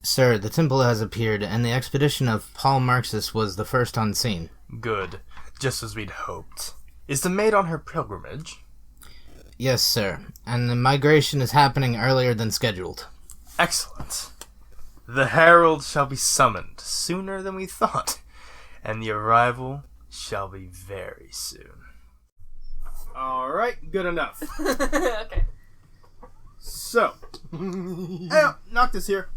Sir, the temple has appeared, and the expedition of Paul Marxus was the first on scene. Good. Just as we'd hoped. Is the maid on her pilgrimage? Yes, sir. And the migration is happening earlier than scheduled. Excellent. The herald shall be summoned sooner than we thought, and the arrival shall be very soon. Alright, good enough. Okay. So, Noctus here,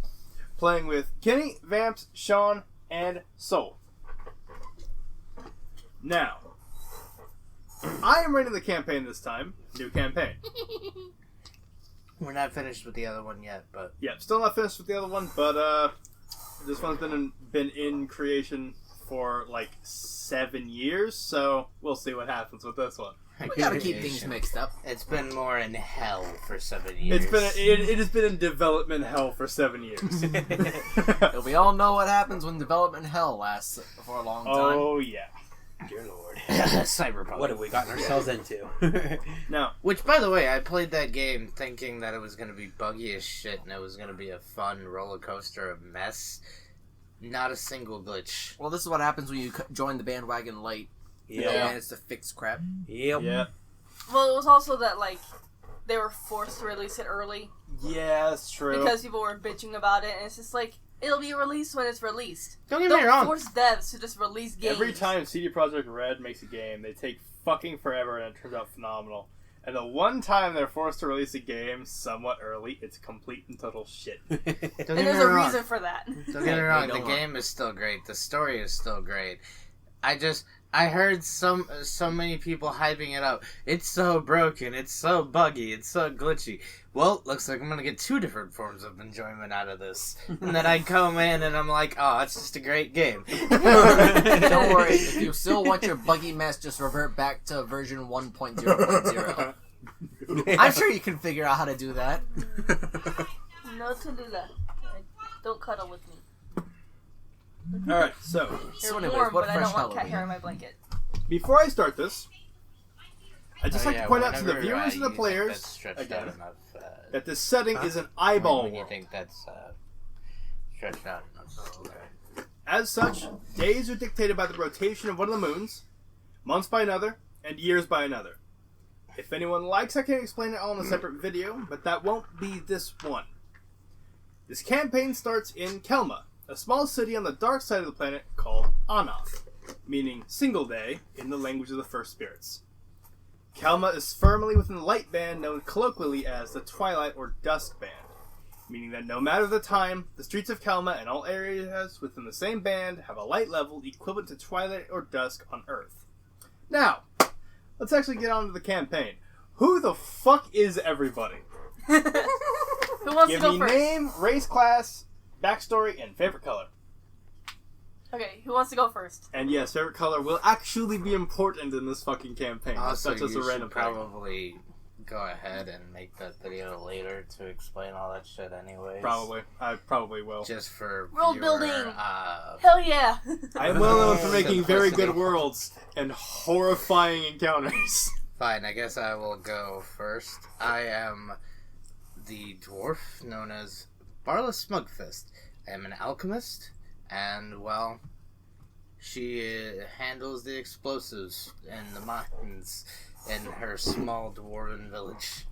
playing with Kenny, Vamps, Sean, and Soul. Now, I am running the campaign this time. New campaign. We're not finished with the other one yet, but... Yeah, still not finished with the other one, but this one's been in creation for like 7 years, so we'll see what happens with this one. We gotta keep things mixed up. It's been more in hell for 7 years. It has been in development hell for 7 years. We all know what happens when development hell lasts for a long time. Oh yeah. Dear Lord. Cyberpunk. What have we gotten ourselves into? Now, Which, by the way, I played that game thinking that it was going to be buggy as shit and it was going to be a fun roller coaster of mess. Not a single glitch. Well, this is what happens when you join the bandwagon late. Yeah. You don't manage to fix crap. Yep. yeah. Well, it was also that, like, they were forced to release it early Yeah, that's true. because people were bitching about it, and it's just like, it'll be released when it's released. Don't get me wrong. Force devs to just release games. Every time CD Projekt Red makes a game, they take fucking forever and it turns out phenomenal. And the one time they're forced to release a game somewhat early, it's complete and total shit. Don't And get there's me a wrong. reason for that. Don't get me wrong. Go The on. game is still great. The story is still great. I heard so many people hyping it up. It's so broken. It's so buggy. It's so glitchy. Well, looks like I'm gonna get 2 different forms of enjoyment out of this. And then I come in and I'm like, oh, it's just a great game. Don't worry, if you still want your buggy mess, just revert back to version 1.0.0. I'm sure you can figure out how to do that. No to do that. Don't cuddle with me. Alright, so, You're anyways, warm, what but I don't fresh want cat Halloween? hair in my blanket. before I start this, I'd just Oh, like yeah, to point out to the whenever, viewers and the you think players, that's stretched again, out enough, that this setting is an eyeball when you world. think that's stretched out enough. Okay. As such, days are dictated by the rotation of one of the moons, months by another, and years by another. If anyone likes, I can explain it all in a separate video, but that won't be this one. This campaign starts in Kelma, a small city on the dark side of the planet called Anoth, meaning single day in the language of the First Spirits. Kelma is firmly within the light band known colloquially as the Twilight or Dusk band, meaning that no matter the time, the streets of Kelma and all areas within the same band have a light level equivalent to twilight or dusk on Earth. Now, let's actually get on to the campaign. Who the fuck is everybody? Who wants Give to go me first? name, race, class, backstory, and favorite color. Okay, who wants to go first? And yes, favorite color will actually be important in this fucking campaign. Also, That's just a you random should thing. probably go ahead and make that video later to explain all that shit anyways. Probably. I probably will. Just for World viewer, building. uh, Hell yeah! I am well known for making very Simplicity. good worlds and horrifying encounters. Fine, I guess I will go first. I am the dwarf known as Barla Smugfist. I am an alchemist, and, well, she handles the explosives in the mines in her small dwarven village.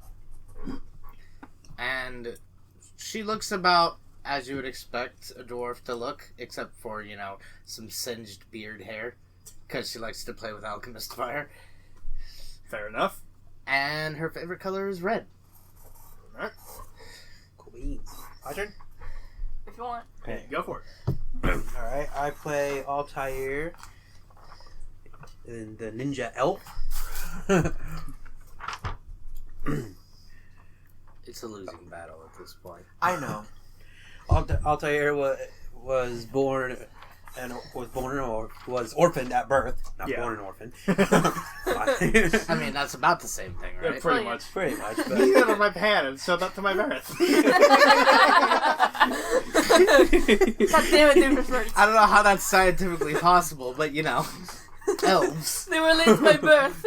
And she looks about as you would expect a dwarf to look, except for, some singed beard hair, because she likes to play with alchemist fire. Fair enough. And her favorite color is red. Alright, Cool beans. My turn? If you want. okay, go for it. Alright, I play Altair, the ninja elf. It's a losing battle at this point. I know. Altair was born or was orphaned at birth. Not Yeah. born an orphan. I mean, that's about the same thing, Yeah, right? pretty Oh, yeah. much. Pretty much. He But got on my pan and showed up to my birth. God damn it, they were first. I don't know how that's scientifically possible, but elves. They were late to my birth.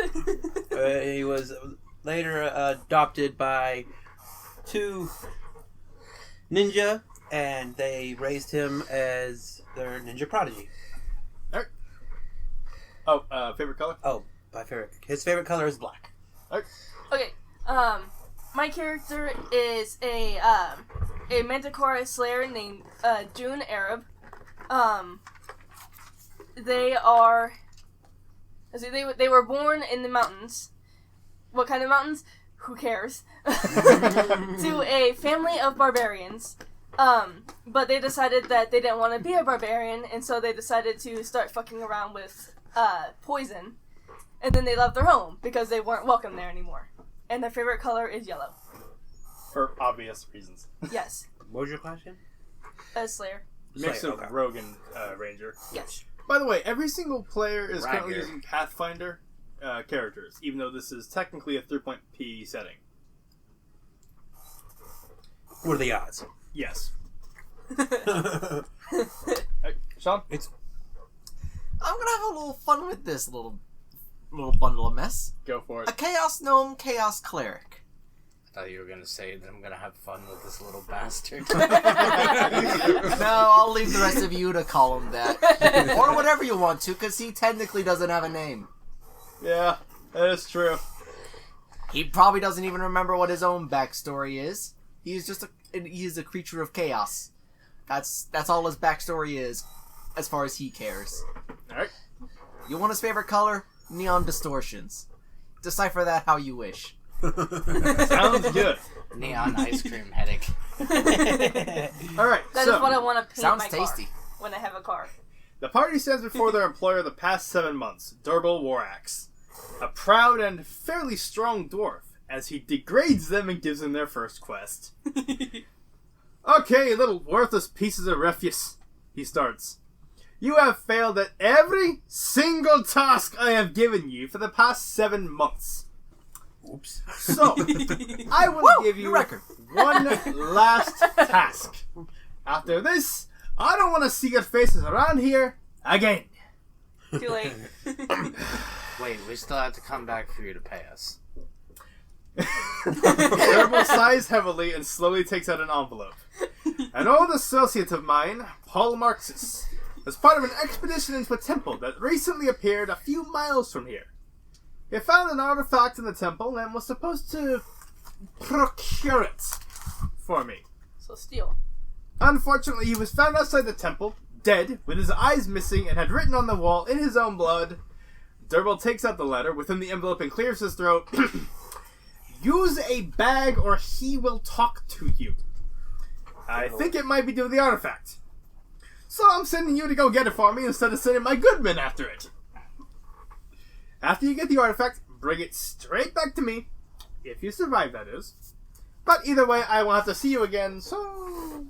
he was later adopted by 2 ninja and they raised him as their ninja prodigy. Oh, favorite color? Oh, his favorite color is black. Okay. My character is a Manticore Slayer named June Arab. They are. They were born in the mountains. What kind of mountains? Who cares? To a family of barbarians. But they decided that they didn't want to be a barbarian, and so they decided to start fucking around with poison. And then they left their home because they weren't welcome there anymore. And their favorite color is yellow. For obvious reasons. Yes. What was your question? Slayer. Mix Slayer, of okay. Rogue and Ranger. Yes. By the way, every single player is currently Ranger. using Pathfinder characters, even though this is technically a 3.p setting. What are the odds? Yes. Sean? I'm gonna have a little fun with this little bundle of mess. Go for A it. Chaos Gnome, Chaos Cleric. I thought you were gonna say that I'm gonna have fun with this little bastard. No, I'll leave the rest of you to call him that. Or whatever you want to, because he technically doesn't have a name. Yeah, that is true. He probably doesn't even remember what his own backstory is. He's a creature of chaos. That's all his backstory is, as far as he cares. Alright. You want his favorite color? Neon distortions. Decipher that how you wish. Sounds good. Neon ice cream headache. Alright, That so is what I want to paint Sounds my tasty. car when I have a car. the party stands before their employer the past 7 months, Durble Warax. A proud and fairly strong dwarf, as he degrades them and gives them their first quest. Okay, little worthless pieces of refuse, he starts. You have failed at every single task I have given you for the past 7 months. Oops. So, I will give you new record. one last task. After this, I don't want to see your faces around here again. Too late. Wait, we still have to come back for you to pay us. Durble sighs heavily and slowly takes out an envelope. An old associate of mine, Paul Marxus, was part of an expedition into a temple that recently appeared a few miles from here. He found an artifact in the temple and was supposed to procure it for me. So steal. Unfortunately, he was found outside the temple, dead, with his eyes missing, and had written on the wall in his own blood. Durble takes out the letter within the envelope and clears his throat. Use a bag or he will talk to you. I think it might be due to the artifact. So I'm sending you to go get it for me instead of sending my goodman after it. After you get the artifact, bring it straight back to me. If you survive, that is. But either way, I will have to see you again, so...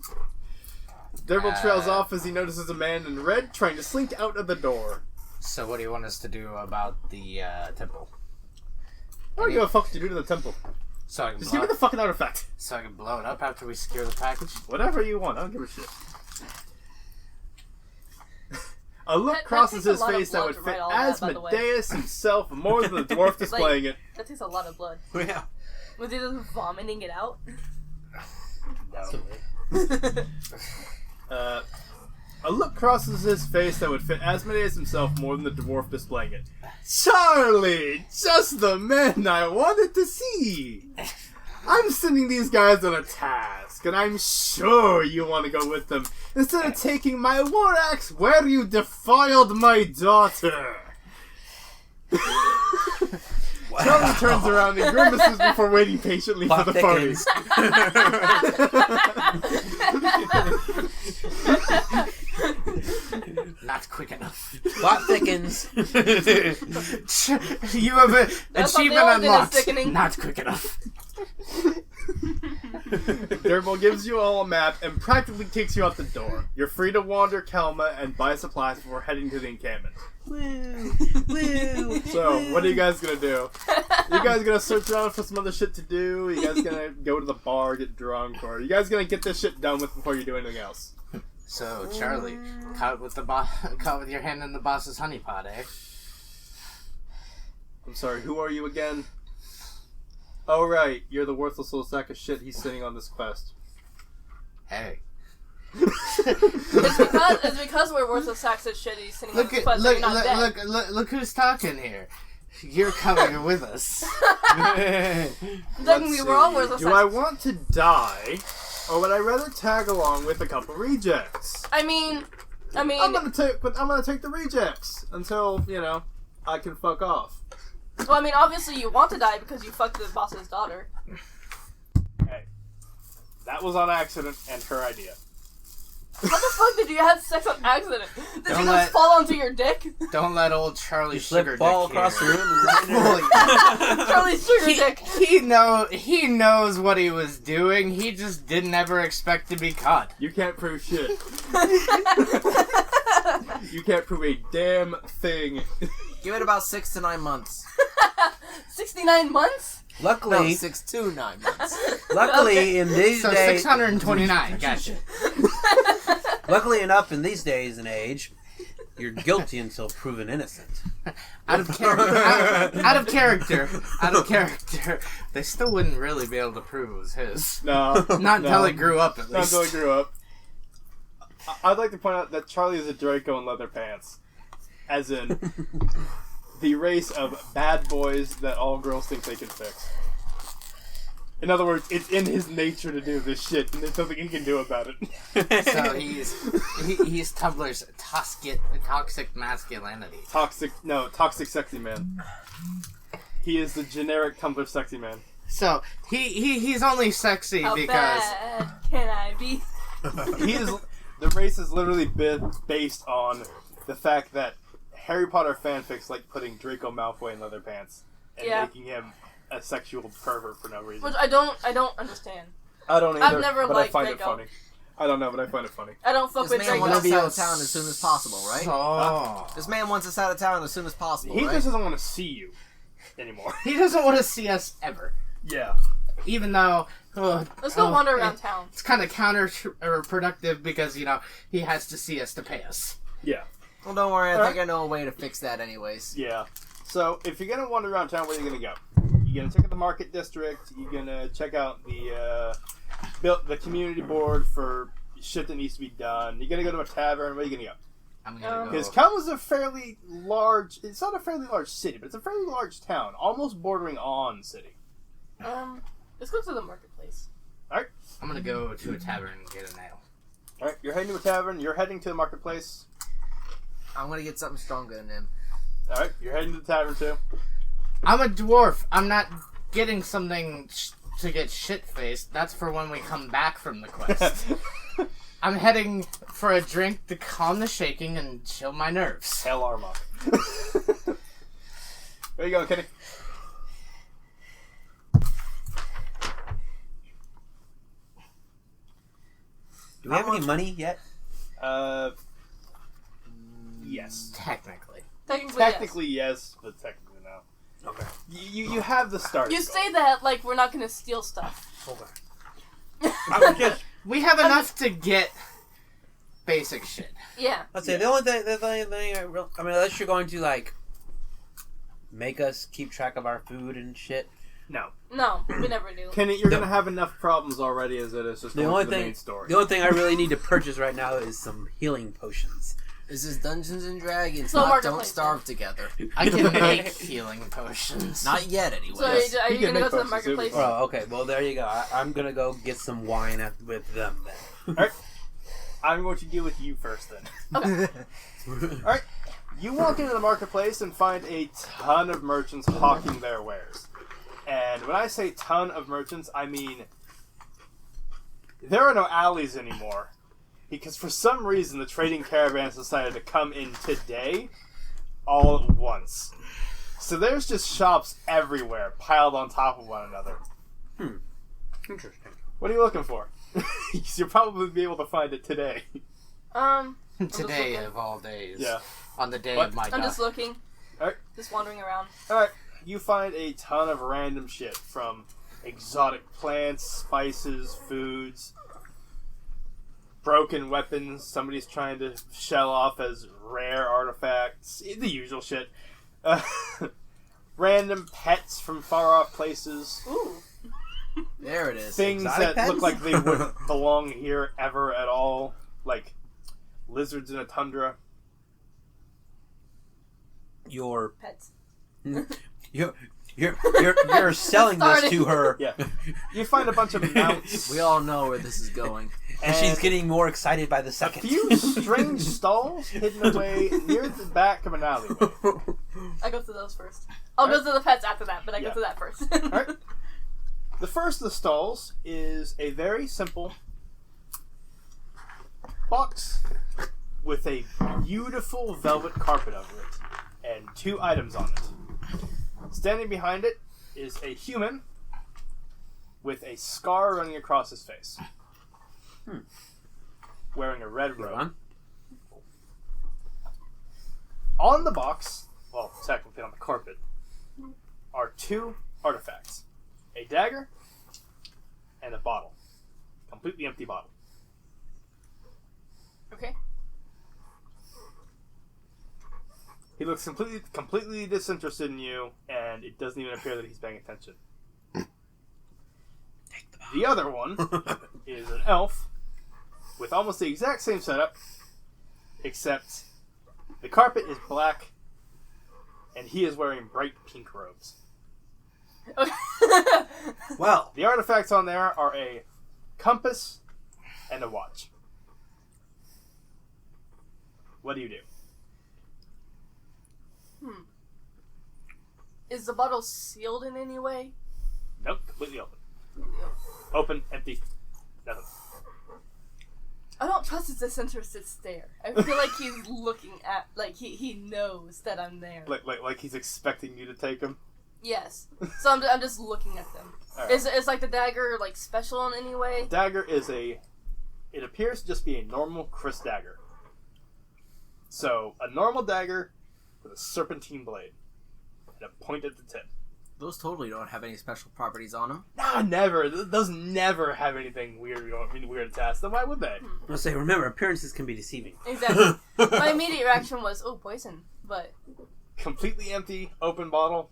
Durble trails off as he notices a man in red trying to slink out of the door. So what do you want us to do about the temple? I don't give a fuck what you do to the temple. So I can Just blow give me the fucking artifact. so I can blow it up after we secure the package? Whatever you want, I don't give a shit. A look That crosses takes a his lot of face that blood would to fit write all that, by the way. Asmodeus himself more than the dwarf displaying it. That takes a lot of blood. Yeah. Was he just vomiting it out? A look crosses his face that would fit Asmodeus himself more than the dwarf displaying it. Charlie! Just the man I wanted to see! I'm sending these guys on a task, and I'm sure you want to go with them instead of taking my war axe where you defiled my daughter. Charlie turns around and grimaces before waiting patiently Plot for the party. thickens. Not quick enough. Plot thickens. You have an That's what they achievement all did, is unlocked. sickening. Not quick enough. Durble gives you all a map and practically kicks you out the door. You're free to wander Kalma and buy supplies before heading to the encampment. Woo! Woo! So, what are you guys gonna do? You guys gonna search around for some other shit to do? You guys gonna go to the bar, get drunk, or are you guys gonna get this shit done with before you do anything else? So, Charlie, caught with your hand in the boss's honeypot, eh? I'm sorry, who are you again? Oh right, you're the worthless little sack of shit he's sitting on this quest. Hey, It's because we're worthless sacks of shit. He's sitting on his butt. You're not dead. Look who's talking here. You're coming with us. Technically, we're all worthless Do sacks. I want to die, or would I rather tag along with a couple rejects? I mean, I'm gonna take the rejects until I can fuck off. well, I mean, obviously you want to die because you fucked the boss's daughter. Hey, that was on accident and her idea. How the fuck did you have sex on accident? Did Don't you let- just fall onto your dick? Don't let old Charlie You Sugar slip ball Dick across the here. room and Charlie's sugar dick. He knows what he was doing. He just didn't ever expect to be caught. You can't prove shit. You can't prove a damn thing. Give it about 6 to 9 months. 69 months? No, Luckily, 6 to 9 months. luckily in these So days, 629. Gotcha. luckily enough in these days and age, you're guilty until proven innocent. Out of character. They still wouldn't really be able to prove it was his. No, Not until he grew up, at Not least. until he grew up. I'd like to point out that Charlie is a Draco in leather pants. As in, the race of bad boys that all girls think they can fix. In other words, it's in his nature to do this shit, and there's nothing he can do about it. So he's Tumblr's toxic masculinity. Toxic sexy man. He is the generic Tumblr sexy man. So he's only sexy How because bad can I be? The race is literally based on the fact that Harry Potter fanfics like putting Draco Malfoy in leather pants and Yeah. making him a sexual pervert for no reason. Which I don't understand. I don't either. I've never but liked I find Draco. it funny. I don't know, but I find it funny. I don't fuck This with man Draco. wants us out of town as soon as possible, right? Oh. This man wants us out of town as soon as possible, He right? just doesn't want to see you anymore. He doesn't want to see us ever. Yeah. Even though Let's go wander around town. It's kind of counterproductive because he has to see us to pay us. Yeah. Well, don't worry. I think I know a way to fix that anyways. Yeah. So, if you're gonna wander around town, where are you gonna go? You're gonna check out the market district. You're gonna check out the community board for shit that needs to be done. You're gonna go to a tavern. Where are you gonna go? I'm gonna Because go. Cal is a fairly large. It's not a fairly large city, but it's a fairly large town, almost bordering on city. Let's go to the marketplace. I'm gonna go to a tavern and get a nail. All right, you're heading to a tavern. You're heading to the marketplace. I'm gonna get something stronger than him. All right, you're heading to the tavern too. I'm a dwarf. I'm not getting something to get shit-faced. That's for when we come back from the quest. I'm heading for a drink to calm the shaking and chill my nerves. Hell Arma. Where you going, Kenny? Do we have any money yet? Yes. Technically. Technically yes, but technically no. Okay. You have the start. Yes. You say that like we're not gonna steal stuff. We have enough to get basic shit. Yeah. Let's say the only thing I mean, unless you're going to like make us keep track of our food and shit. No. No, we never do. Kenny, you're gonna have enough problems already as it is just The going only to the thing, main story. the only thing I really need to purchase right now is some healing potions. This is Dungeons and Dragons, So not marketplace, Don't Starve Together. I can make healing potions. Not yet, anyways. So Yes, are he you can gonna go make to the potions, marketplace? Oh, okay. Well, there you go. I'm gonna go get some wine with them then. I'm going to deal with you first then. Okay. Alright. You walk into the marketplace and find a ton of merchants hawking their wares. And when I say ton of merchants, I mean there are no alleys anymore. Because for some reason the trading caravans decided to come in today all at once. So there's just shops everywhere piled on top of one another. Interesting. What are you looking for? You'll probably be able to find it today. I'm just Today looking. of all days. Yeah. On the day What? of my I'm death. just looking. Alright. Just wandering around. Alright, you find a ton of random shit from exotic plants, spices, foods, broken weapons somebody's trying to shell off as rare artifacts, the usual shit. Random pets from far off places, Ooh. There it is. things Exotic that look pets? like they wouldn't belong here ever at all. like lizards in a tundra. Your Pets. you're selling this to her. Yeah. You find a bunch of mounts. We all know where this is going. And she's getting more excited by the A second. few strange stalls hidden away near the back of an alleyway. I go to those first. I'll go to the pets after that, but I Yeah. go to that first. Alright. The first of the stalls is a very simple box with a beautiful velvet carpet over it and 2 items on it. Standing behind it is a human with a scar running across his face. Wearing a red Go robe. on. On the box, well, technically on the carpet, are 2 artifacts. A dagger and a bottle. Completely empty bottle. Okay. He looks completely disinterested in you, and it doesn't even appear that he's paying attention. The other one is an elf with almost the exact same setup, except the carpet is black, and he is wearing bright pink robes. Okay. Well, The artifacts on there are a compass and a watch. What do you do? Is the bottle sealed in any way? Nope, completely open. Open, empty, nothing. I don't trust his disinterested stare. I feel like he's looking at, like he knows that I'm there. Like he's expecting you to take him. Yes. So I'm just looking at them. All right. Is like the dagger like special in any way? Dagger is it appears to just be a normal Chris dagger. So, a normal dagger with a serpentine blade and a point at the tip. Those totally don't have any special properties on them. Nah, never. Those never have anything weird attached. Then why would they? I'll say, remember, appearances can be deceiving. Exactly. My immediate reaction was, oh, poison. But Completely empty, open bottle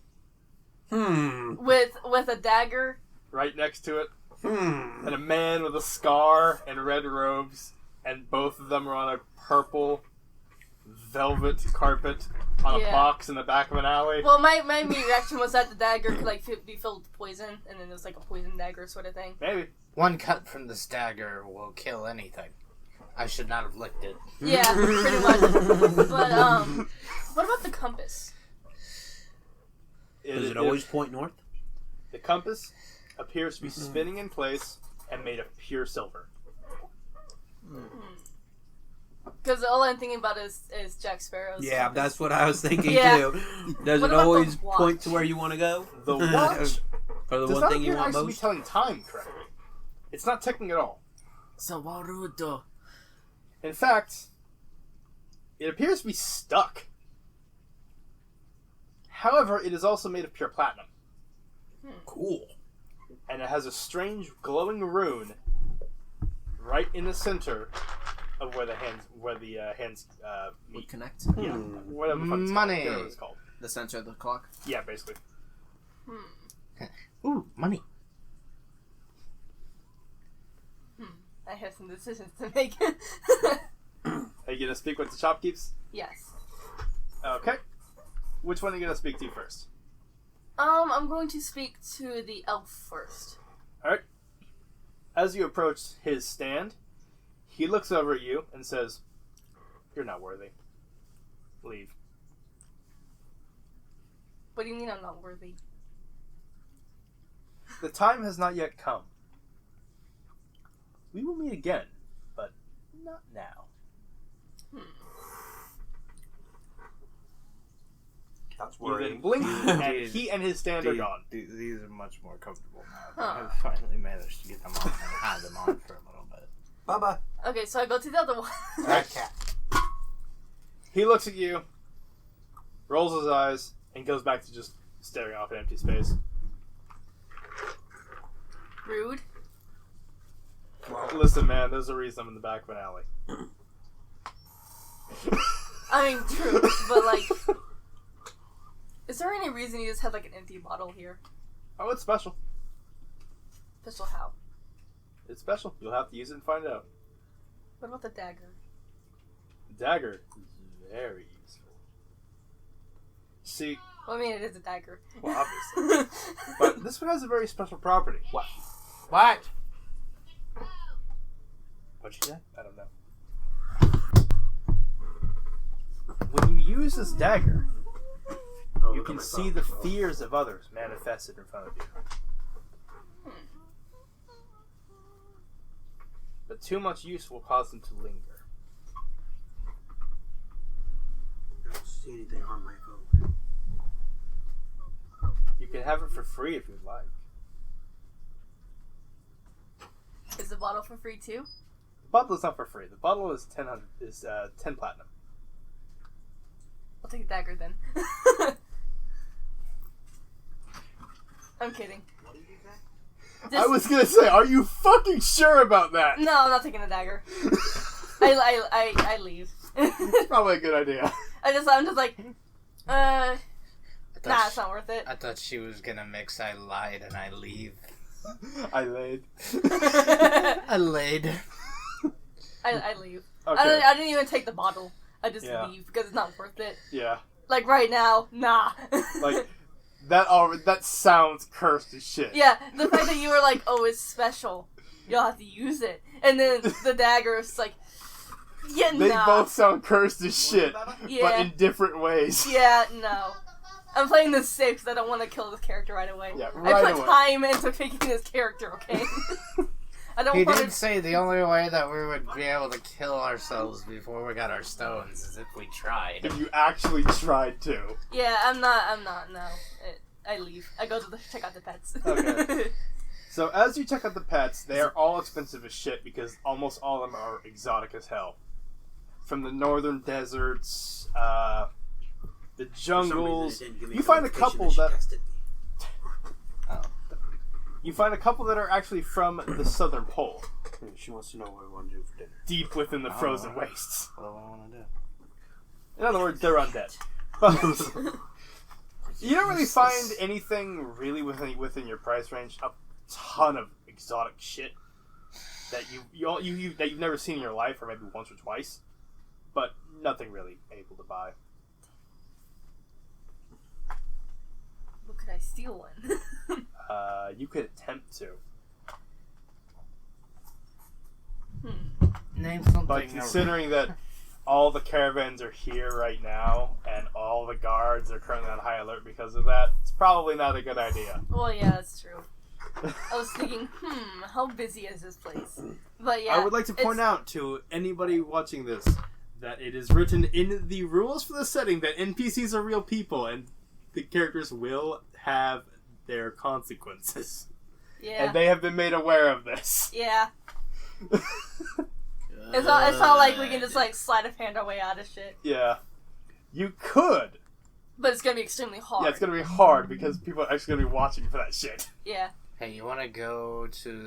with a dagger. right next to it, and a man with a scar and red robes, and both of them are on a purple velvet carpet on a Yeah. box in the back of an alley. Well, my immediate reaction was that the dagger could like be filled with poison, and then it was like a poison dagger sort of thing. Maybe. One cut from this dagger will kill anything. I should not have licked it. Yeah, pretty much. But what about the compass? Does it always point north? The compass appears to be spinning in place and made of pure silver. Because all I'm thinking about is Jack Sparrow's. Yeah, compass. that's what I was thinking Yeah. too. Does What it about the always watch? point to where you want to go? The watch Or the does one not thing you appear to want actually be most? telling time correctly. It's not ticking at all. Sawarudo. In fact, it appears to be stuck. However, it is also made of pure platinum, Cool. and it has a strange glowing rune right in the center of where the hands Would meet. connect. Yeah, whatever the fuck it's Money. called. Whatever it's called. The center of the clock. Yeah, basically. Ooh, money. I have some decisions to make. Are you gonna speak with the shopkeepers? Yes. Okay. Which one are you gonna speak to first? I'm going to speak to the elf first. Alright. As you approach his stand, he looks over at you and says, "You're not worthy. Leave." What do you mean I'm not worthy? The time has not yet come. We will meet again, but not now. That's You then blink, and Dude. he and his stand are gone. These are much more comfortable now. Huh. I've finally managed to get them on and had them on for a little bit. Bye-bye. Okay, so I go to the other one. That cat. He looks at you, rolls his eyes, and goes back to just staring off at empty space. Rude. Listen, man, there's a reason I'm in the back of an alley. I mean, true, but like, is there any reason you just had like an empty bottle here? Oh, it's special. Special how? It's special. You'll have to use it and find out. What about the dagger? The dagger is very useful. See, Well, I mean, it is a dagger. well, obviously. But this one has a very special property. What? What'd you say? I don't know. When you use this dagger, you can see the fears of others manifested in front of you. But too much use will cause them to linger. I don't see anything on my phone. You can have it for free if you'd like. Is the bottle for free too? The bottle is not for free. The bottle is 10 platinum. I'll take a dagger then. I'm kidding. What did you say? I was gonna say, are you fucking sure about that? No, I'm not taking a dagger. I leave. It's probably a good idea. I'm just like, nah, thought it's not worth it. I thought she was gonna mix I lied and I leave. I laid. I laid. I leave. Okay. I didn't even take the bottle. I just Yeah. leave because it's not worth it. Yeah. Like right now, nah. Like, that sounds cursed as shit. Yeah, the fact that you were like, oh, it's special. You'll have to use it. And then the dagger is like, yeah, They nah. both sound cursed as shit, but Yeah. in different ways. Yeah, no. I'm playing this safe because I don't want to kill this character right away. Yeah, I right put away. time into picking this character, okay? I don't He want did to... say the only way that we would be able to kill ourselves before we got our stones is if we tried. If you actually tried to. Yeah, I'm not, no. I leave. I go to check out the pets. Okay. So as you check out the pets, they are all expensive as shit because almost all of them are exotic as hell. From the northern deserts, the For some reason, jungles. it didn't give me You find a notification couple she that texted me. you find a couple that are actually from the southern pole, She wants to know what we want to do for dinner. deep within the frozen wastes. What do I want to do? In other words, they're undead. You don't really find anything really within your price range. A ton of exotic shit that you've never seen in your life, or maybe once or twice, but nothing really able to buy. What could I steal one? You could attempt to, Name something. but considering that all the caravans are here right now and all the guards are currently on high alert because of that, it's probably not a good idea. Well, yeah, that's true. I was thinking, how busy is this place? But yeah, I would like to point out to anybody watching this that it is written in the rules for the setting that NPCs are real people and the characters will have their consequences. Yeah, And they have been made aware of this. yeah. It's not like we can just like sleight of hand our way out of shit. Yeah. You could. But it's gonna be extremely hard. Yeah, it's going to be hard because people are actually going to be watching for that shit. Yeah. Hey, you want to go to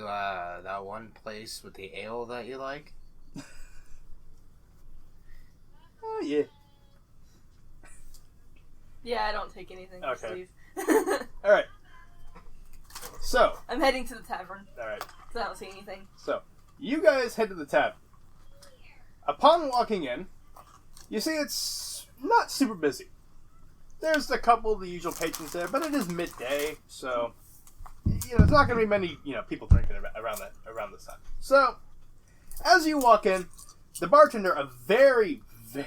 that one place with the ale that you like? Oh, yeah. Yeah, I don't take anything. Okay. Steve. Alright. So, I'm heading to the tavern alright. because I don't see anything. So, you guys head to the tavern. Upon walking in, you see it's not super busy. There's a couple of the usual patrons there, but it is midday, so there's not going to be many people drinking around this time. So, as you walk in, the bartender, a very,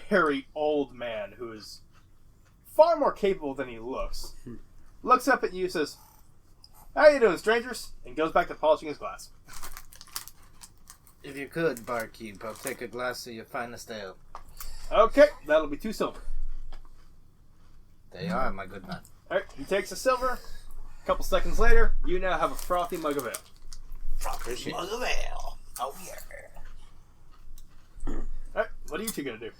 very old man who is far more capable than he looks, looks up at you and says, "How you doing, strangers?" and goes back to polishing his glass. If you could, barkeep, I'll take a glass of your finest ale. Okay, that'll be 2 silver. There you are, my good man. Alright, he takes a silver. A couple seconds later, you now have a frothy mug of ale. Appreciate it. Mug of ale. Oh yeah. Alright, what are you two gonna do?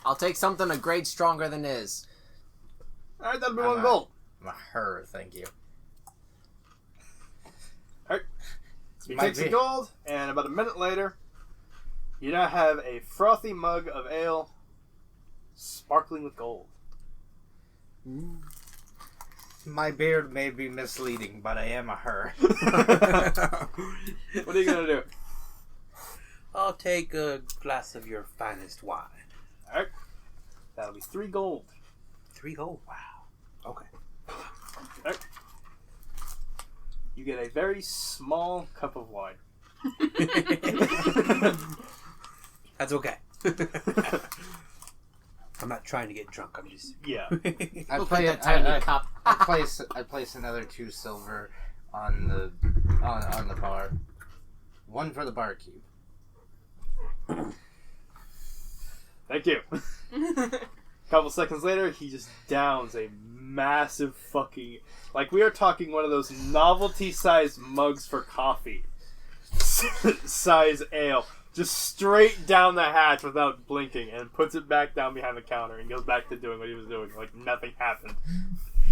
I'll take something a grade stronger than his. Alright, that'll be I'm 1 gold. I'm a her, thank you. He Might takes be. a gold, and about a minute later, you now have a frothy mug of ale, sparkling with gold. My beard may be misleading, but I am a her. What are you gonna do? I'll take a glass of your finest wine. Alright. That'll be 3 gold. 3 gold? Wow. Okay. Alright. You get a very small cup of wine. That's okay. I'm not trying to get drunk. I'm just. Yeah. I Look play at that tiny cup. I place another 2 silver on the bar. 1 for the barkeep. Thank you. Couple seconds later, he just downs a massive fucking... Like, we are talking one of those novelty-sized mugs for coffee. Size ale. Just straight down the hatch without blinking, and puts it back down behind the counter and goes back to doing what he was doing. Like, nothing happened.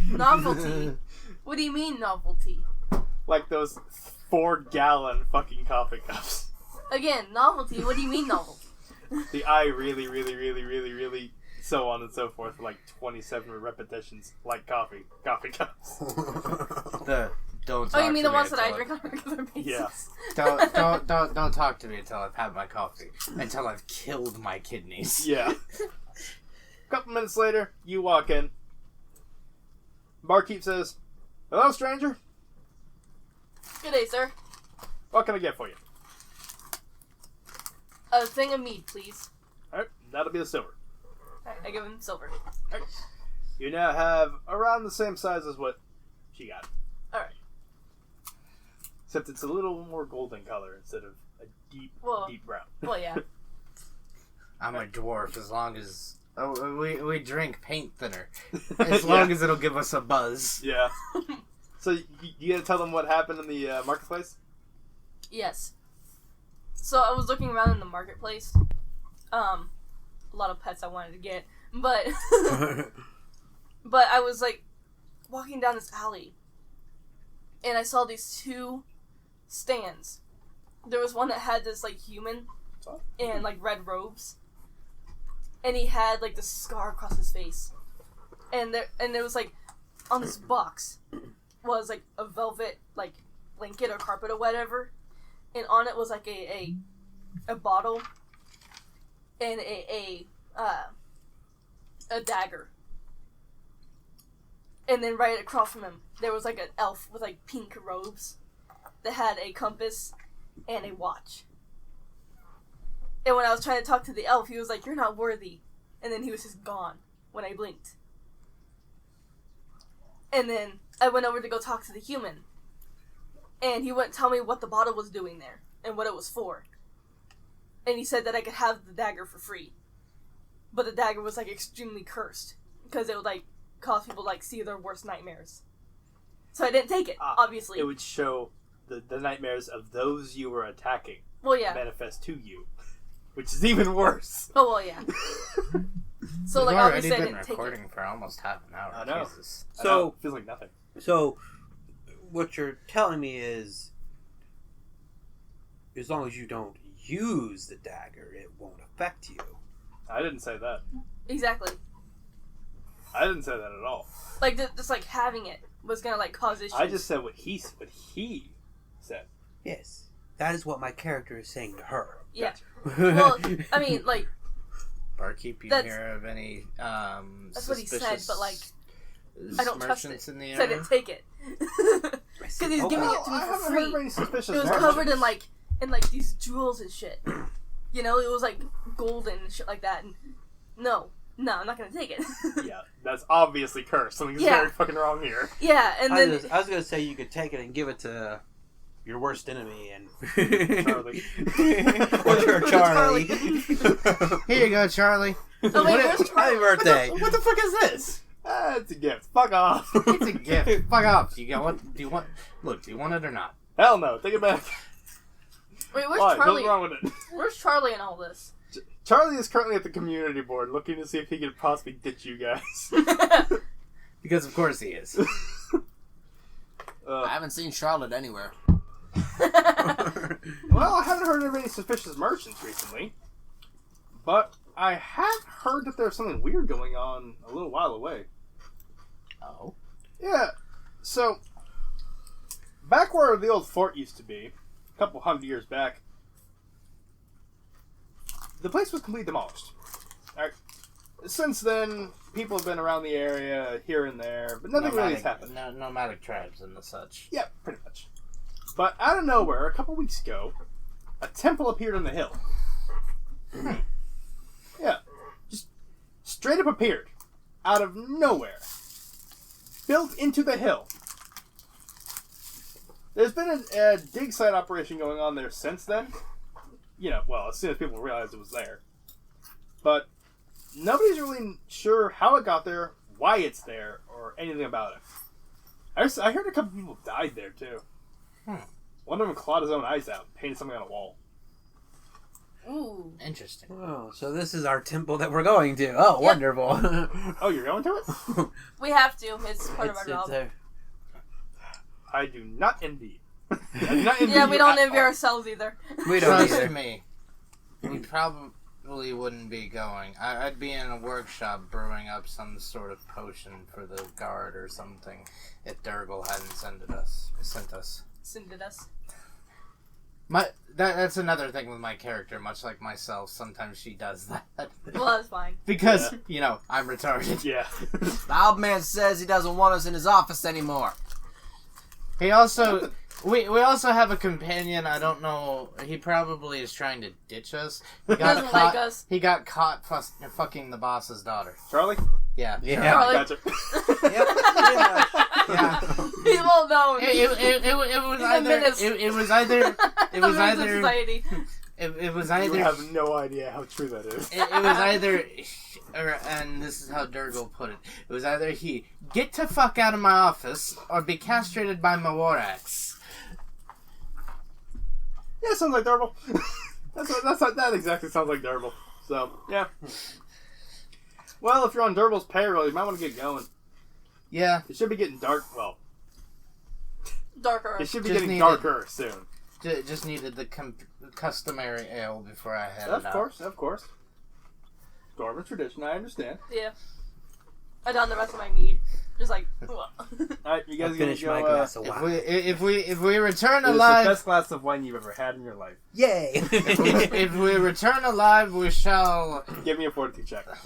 Novelty? What do you mean, novelty? Like those 4-gallon fucking coffee cups. Again, novelty. What do you mean, novelty? The I really, so on and so forth for like 27 repetitions, like coffee cups. Don't. Oh, Talk you mean to the me ones that I until drink on a regular basis? Yeah. Don't talk to me until I've had my coffee. Until I've killed my kidneys. Yeah. A couple minutes later, you walk in. Barkeep says, "Hello, stranger. Good day, sir. What can I get for you?" A thing of mead, please. Alright, that'll be the silver. Alright, I give him silver. You now have around the same size as what she got. Alright. Except it's a little more golden color instead of a deep brown. Well, yeah. I'm a dwarf as long as... Oh, we drink paint thinner. As long as it'll give us a buzz. Yeah. So you gotta tell them what happened in the marketplace? Yes. So I was looking around in the marketplace. A lot of pets I wanted to get, but but I was like walking down this alley, and I saw these 2 stands. There was one that had this like human in like red robes, and he had like this scar across his face, and there was like on this box was like a velvet like blanket or carpet or whatever. And on it was like a bottle and a dagger. And then right across from him, there was like an elf with like pink robes that had a compass and a watch. And when I was trying to talk to the elf, he was like, "You're not worthy." And then he was just gone when I blinked. And then I went over to go talk to the human. And he wouldn't tell me what the bottle was doing there and what it was for. And he said that I could have the dagger for free. But the dagger was like extremely cursed because it would like cause people to like see their worst nightmares. So I didn't take it, obviously. It would show the nightmares of those you were attacking Well, yeah. manifest to you, which is even worse. Oh, well, yeah. So, like, We've already obviously I been didn't take it. recording for almost half an hour. I know. Jesus. I know, it feels like nothing. So, what you're telling me is, as long as you don't use the dagger, it won't affect you. I didn't say that. Exactly. I didn't say that at all. Like, just like having it was gonna like cause issues. I just said what he said. Yes, that is what my character is saying to her. Yeah. Well, I mean, like, Barkeep, you That's- hear of any that's what he said, suspicious but like, I don't trust it. merchants in the So I area? didn't take it because he's giving it to me I for haven't free. heard of any suspicious It was merchants. covered in like these jewels and shit. You know, it was like golden and shit like that. And no, I'm not gonna take it. Yeah, that's obviously cursed. Something's Yeah. very fucking wrong here. Yeah, and then I was gonna say you could take it and give it to your worst enemy and Charlie. or your Charlie. Here you go, Charlie. oh wait, where's Happy Charlie? birthday! What the fuck is this? It's a gift. Fuck off. It's a gift. Fuck off. Do you want it or not? Hell no. Take it back. Wait, where's Why? Charlie? What's wrong with it? Where's Charlie in all this? Charlie is currently at the community board looking to see if he can possibly ditch you guys. Because of course he is. I haven't seen Charlotte anywhere. Well, I haven't heard of any suspicious merchants recently. But I have heard that there's something weird going on a little while away. Oh. Yeah. So, back where the old fort used to be, a couple hundred years back, the place was completely demolished. Alright. Since then, people have been around the area here and there, but nothing really has happened. Nomadic tribes and the such. Yeah, pretty much. But out of nowhere, a couple weeks ago, a temple appeared on the hill. Yeah. Just straight up appeared. Out of nowhere. Built into the hill. There's been a dig site operation going on there since then. You know, well, as soon as people realized it was there. But nobody's really sure how it got there, why it's there, or anything about it. I heard a couple people died there, too. One of them clawed his own eyes out and painted something on a wall. Ooh. Interesting. Oh, so this is our temple that we're going to. Oh, wonderful. Oh, you're going to it? We have to. It's part of our job. I do not envy you. I do not envy Yeah, you we don't at envy all. ourselves either. We don't Trust either. me. We probably wouldn't be going. I'd be in a workshop brewing up some sort of potion for the guard or something if Durgle hadn't sent us. Sended us. That's another thing with my character, much like myself. Sometimes she does that. Well, that's fine. Because, I'm retarded. Yeah. The old man says he doesn't want us in his office anymore. He also... We also have a companion, I don't know, he probably is trying to ditch us. He Doesn't like us. He got caught fucking the boss's daughter. Charlie? Yeah. Yeah. Charlie. Gotcha. Yep, pretty much. Yeah. He's well known. It was He's a either... menace. It was either... It was The menace of either... society. It was You either... have no idea how true that is. It was either... and this is how Durgle put it. It was either he, get the fuck out of my office, or be castrated by my war axe. Yeah, sounds like Durble. That exactly sounds like Durble. So, yeah. Well, if you're on Durble's payroll, you might want to get going. Yeah. It should be getting dark. Well, Darker. it should be Just getting need darker soon. Just needed the customary ale before I headed Of out. course. Dwarven tradition, I understand. Yeah. I done the rest of my mead. Just like, Alright, you guys I gonna finished go, my glass of If wine. we return It was the alive, best glass of wine you've ever had in your life. Yay! if we return alive, we shall. Give me a fortitude check. If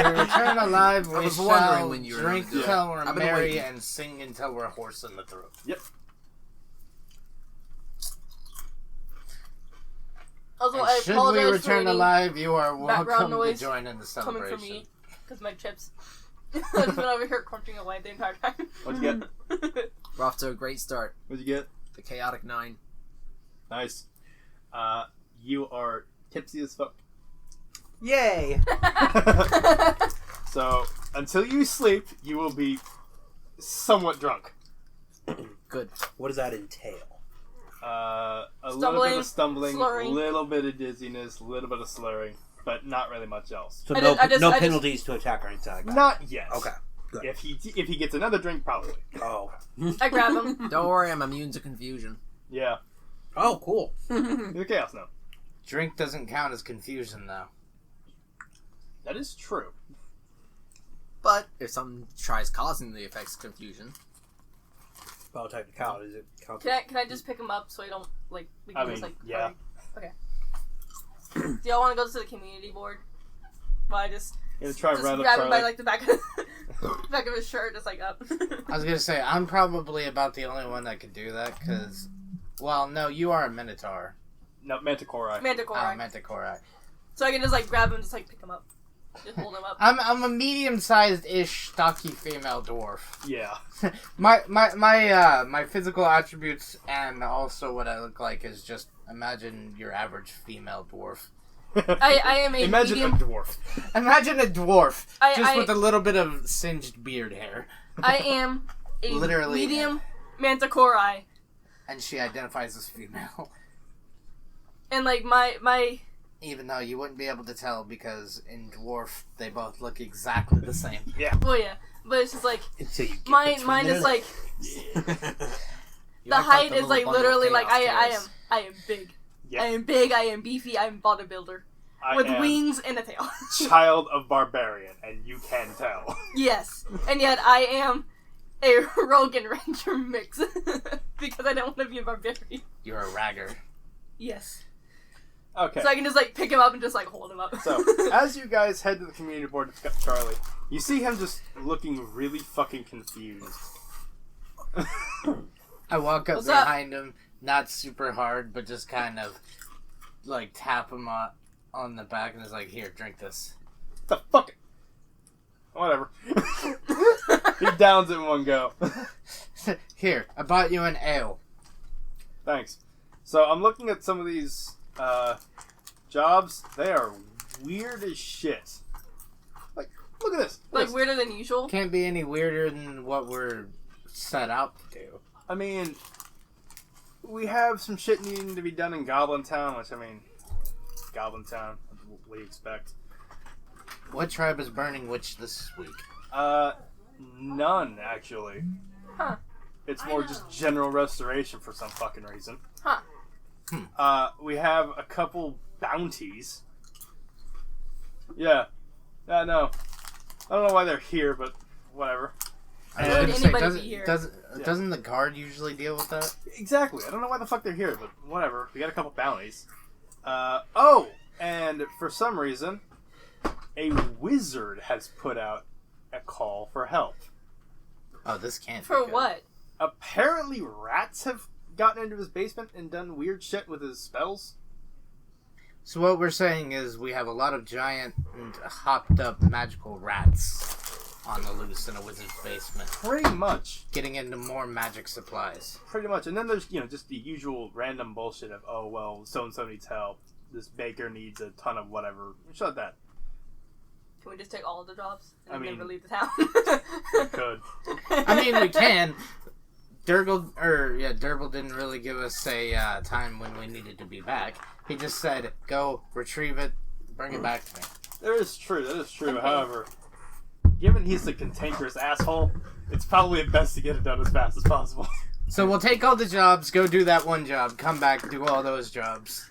we return alive, we was shall wondering when you were drink gonna do it. until we're I've been merry waiting. and sing until we're hoarse in the throat. Yep. also, And I should we apologize for return any alive, you are background welcome to noise join in the coming celebration. from me. Because my chips. I've just been over here crunching away the entire time. What'd you get? We're off to a great start. What'd you get? The Chaotic 9. Nice. You are tipsy as fuck. Yay! So, until you sleep, you will be somewhat drunk. Good. What does that entail? A little bit of stumbling, a slurring. little bit of dizziness, a little bit of slurring, but not really much else. So I no, just- no I just- penalties to attack or anything like that. Not yet. Okay. Good. If he gets another drink, probably. Oh. I grab him. Don't worry, I'm immune to confusion. Yeah. Oh, cool. You're chaos now. Drink doesn't count as confusion, though. That is true. But if someone tries causing the effects of confusion, Well, technicality is it count? Can I just pick him up so I don't, like, we can I just, mean, like, yeah. hurry? Okay. Do y'all want to go to the community board? Well, I just You're gonna try and round up grab him by, Charlie. like, the back of his shirt, just, like, up. I was gonna say, I'm probably about the only one that could do that, because... Well, no, you are a Minotaur. No, Manticore. Manticore. Manticore. So I can just, like, grab him and just, like, pick him up. Just hold him up. I'm a medium-sized-ish, stocky female dwarf. Yeah. My physical attributes and also what I look like is just imagine your average female dwarf. I am a Imagine medium... a dwarf. Imagine a dwarf just I- with a little bit of singed beard hair, I am a Literally. medium manticore. and she identifies as female. And, like, my... Even though you wouldn't be able to tell because in dwarf they both look exactly the same. Yeah. Well, yeah. But it's just, like... Until you get Mine between is, their like... you The act height the is, little like, bundle of literally, like, chaos I am big. Yeah. I am big, I am beefy, I am bodybuilder. I With am wings and a tail. child of barbarian, and you can tell. Yes. And yet I am a rogue and ranger mix. Because I don't want to be a barbarian. You're a ragger. Yes. Okay. So I can just like pick him up and just like hold him up. So, as you guys head to the community board to pick up Charlie, you see him just looking really fucking confused. I walk up What's up? behind him, not super hard, but just kind of like tap him on the back and is like, "Here, drink this." The fuck? Whatever. He downs it in one go. Here, I bought you an ale. Thanks. So I'm looking at some of these jobs. They are weird as shit. Like, look at this. Like This. weirder than usual. Can't be any weirder than what we're set out to do. I mean, we have some shit needing to be done in Goblin Town, which, I mean, Goblin Town, what do you expect? What tribe is burning which this week? None, actually. Huh. It's more just general restoration for some fucking reason. Huh. We have a couple bounties. Yeah. No. I don't know why they're here, but whatever. I was Would gonna say, anybody be here? doesn't the guard usually deal with that? Exactly. I don't know why the fuck they're here, but whatever. We got a couple bounties. And for some reason, a wizard has put out a call for help. Oh, this can't For be good. what? Apparently, rats have gotten into his basement and done weird shit with his spells. So what we're saying is we have a lot of giant and hopped up magical rats on the loose in a wizard's basement, Pretty much. getting into more magic supplies. Pretty much. And then there's, just the usual random bullshit of, oh, well, so-and-so needs help. This baker needs a ton of whatever. Shut that. Can we just take all of the jobs and I then mean- never leave the town? We could. I mean, we can. Durgle didn't really give us a time when we needed to be back. He just said, "Go retrieve it, bring it back to me." That is true. Okay. However, given he's a cantankerous asshole, it's probably best to get it done as fast as possible. So we'll take all the jobs, go do that one job, come back, do all those jobs.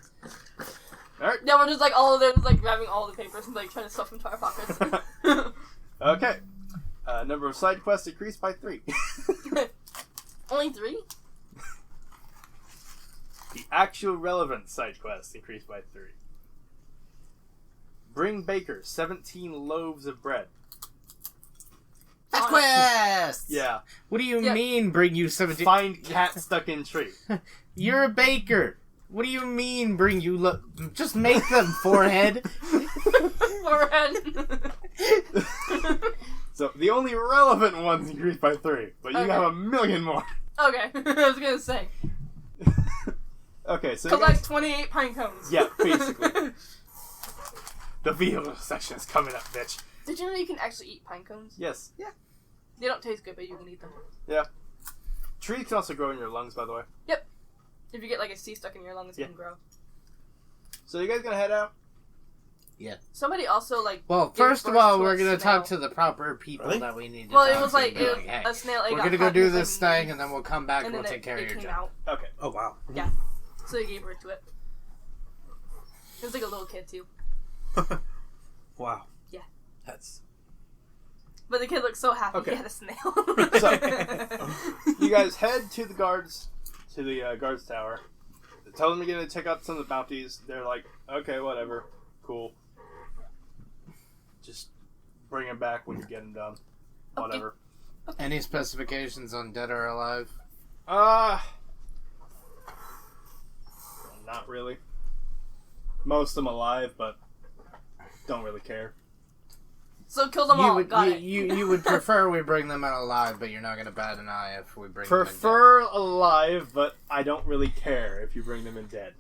Alright. Yeah, we're just like all of them, just, like grabbing all the papers and like trying to stuff them into our pockets. Okay. Number of side quests increased by 3. Only 3? The actual relevant side quests increased by 3. Bring Baker 17 loaves of bread. Fetch quest! Yeah. What do you Yeah. mean, bring you 17? Find cat stuck in tree. You're a baker. What do you mean, bring you just make them, forehead. Forehead. So the only relevant ones increased by 3, but you Okay. have a million more. Okay, I was gonna say. Okay, so you Collect guys, 28 pine cones. yeah, basically. The vehicle section is coming up, bitch. Did you know you can actually eat pine cones? Yes. Yeah. They don't taste good, but you can eat them. Trees can also grow in your lungs, by the way. If you get like a seed stuck in your lungs, Yeah. it can grow. So you guys gonna head out? Somebody also like. Well, gave first of birth all, to we're a gonna snail. talk to the proper people Really? that we need to Well, talk it was to like and be it, hey, a snail. Egg we're got gonna go caught do in, this like, thing, and then we'll come back and and we'll then take care of your came job. out, Okay. Oh wow. so they gave birth to it. It was like a little kid too, Wow. Yeah. That's but the kid looked so happy Okay. he had a snail. You guys head to the guards tower. Tell them you're gonna check out some of the bounties. They're like, okay, whatever, cool. Just bring them back when you get them done. Okay. Whatever. Any specifications on dead or alive? Not really. Most of them alive, but don't really care. So kill them all. Got it. You would prefer we bring them out alive, but you're not gonna bat an eye if we bring them in dead. Prefer alive, but I don't really care if you bring them in dead.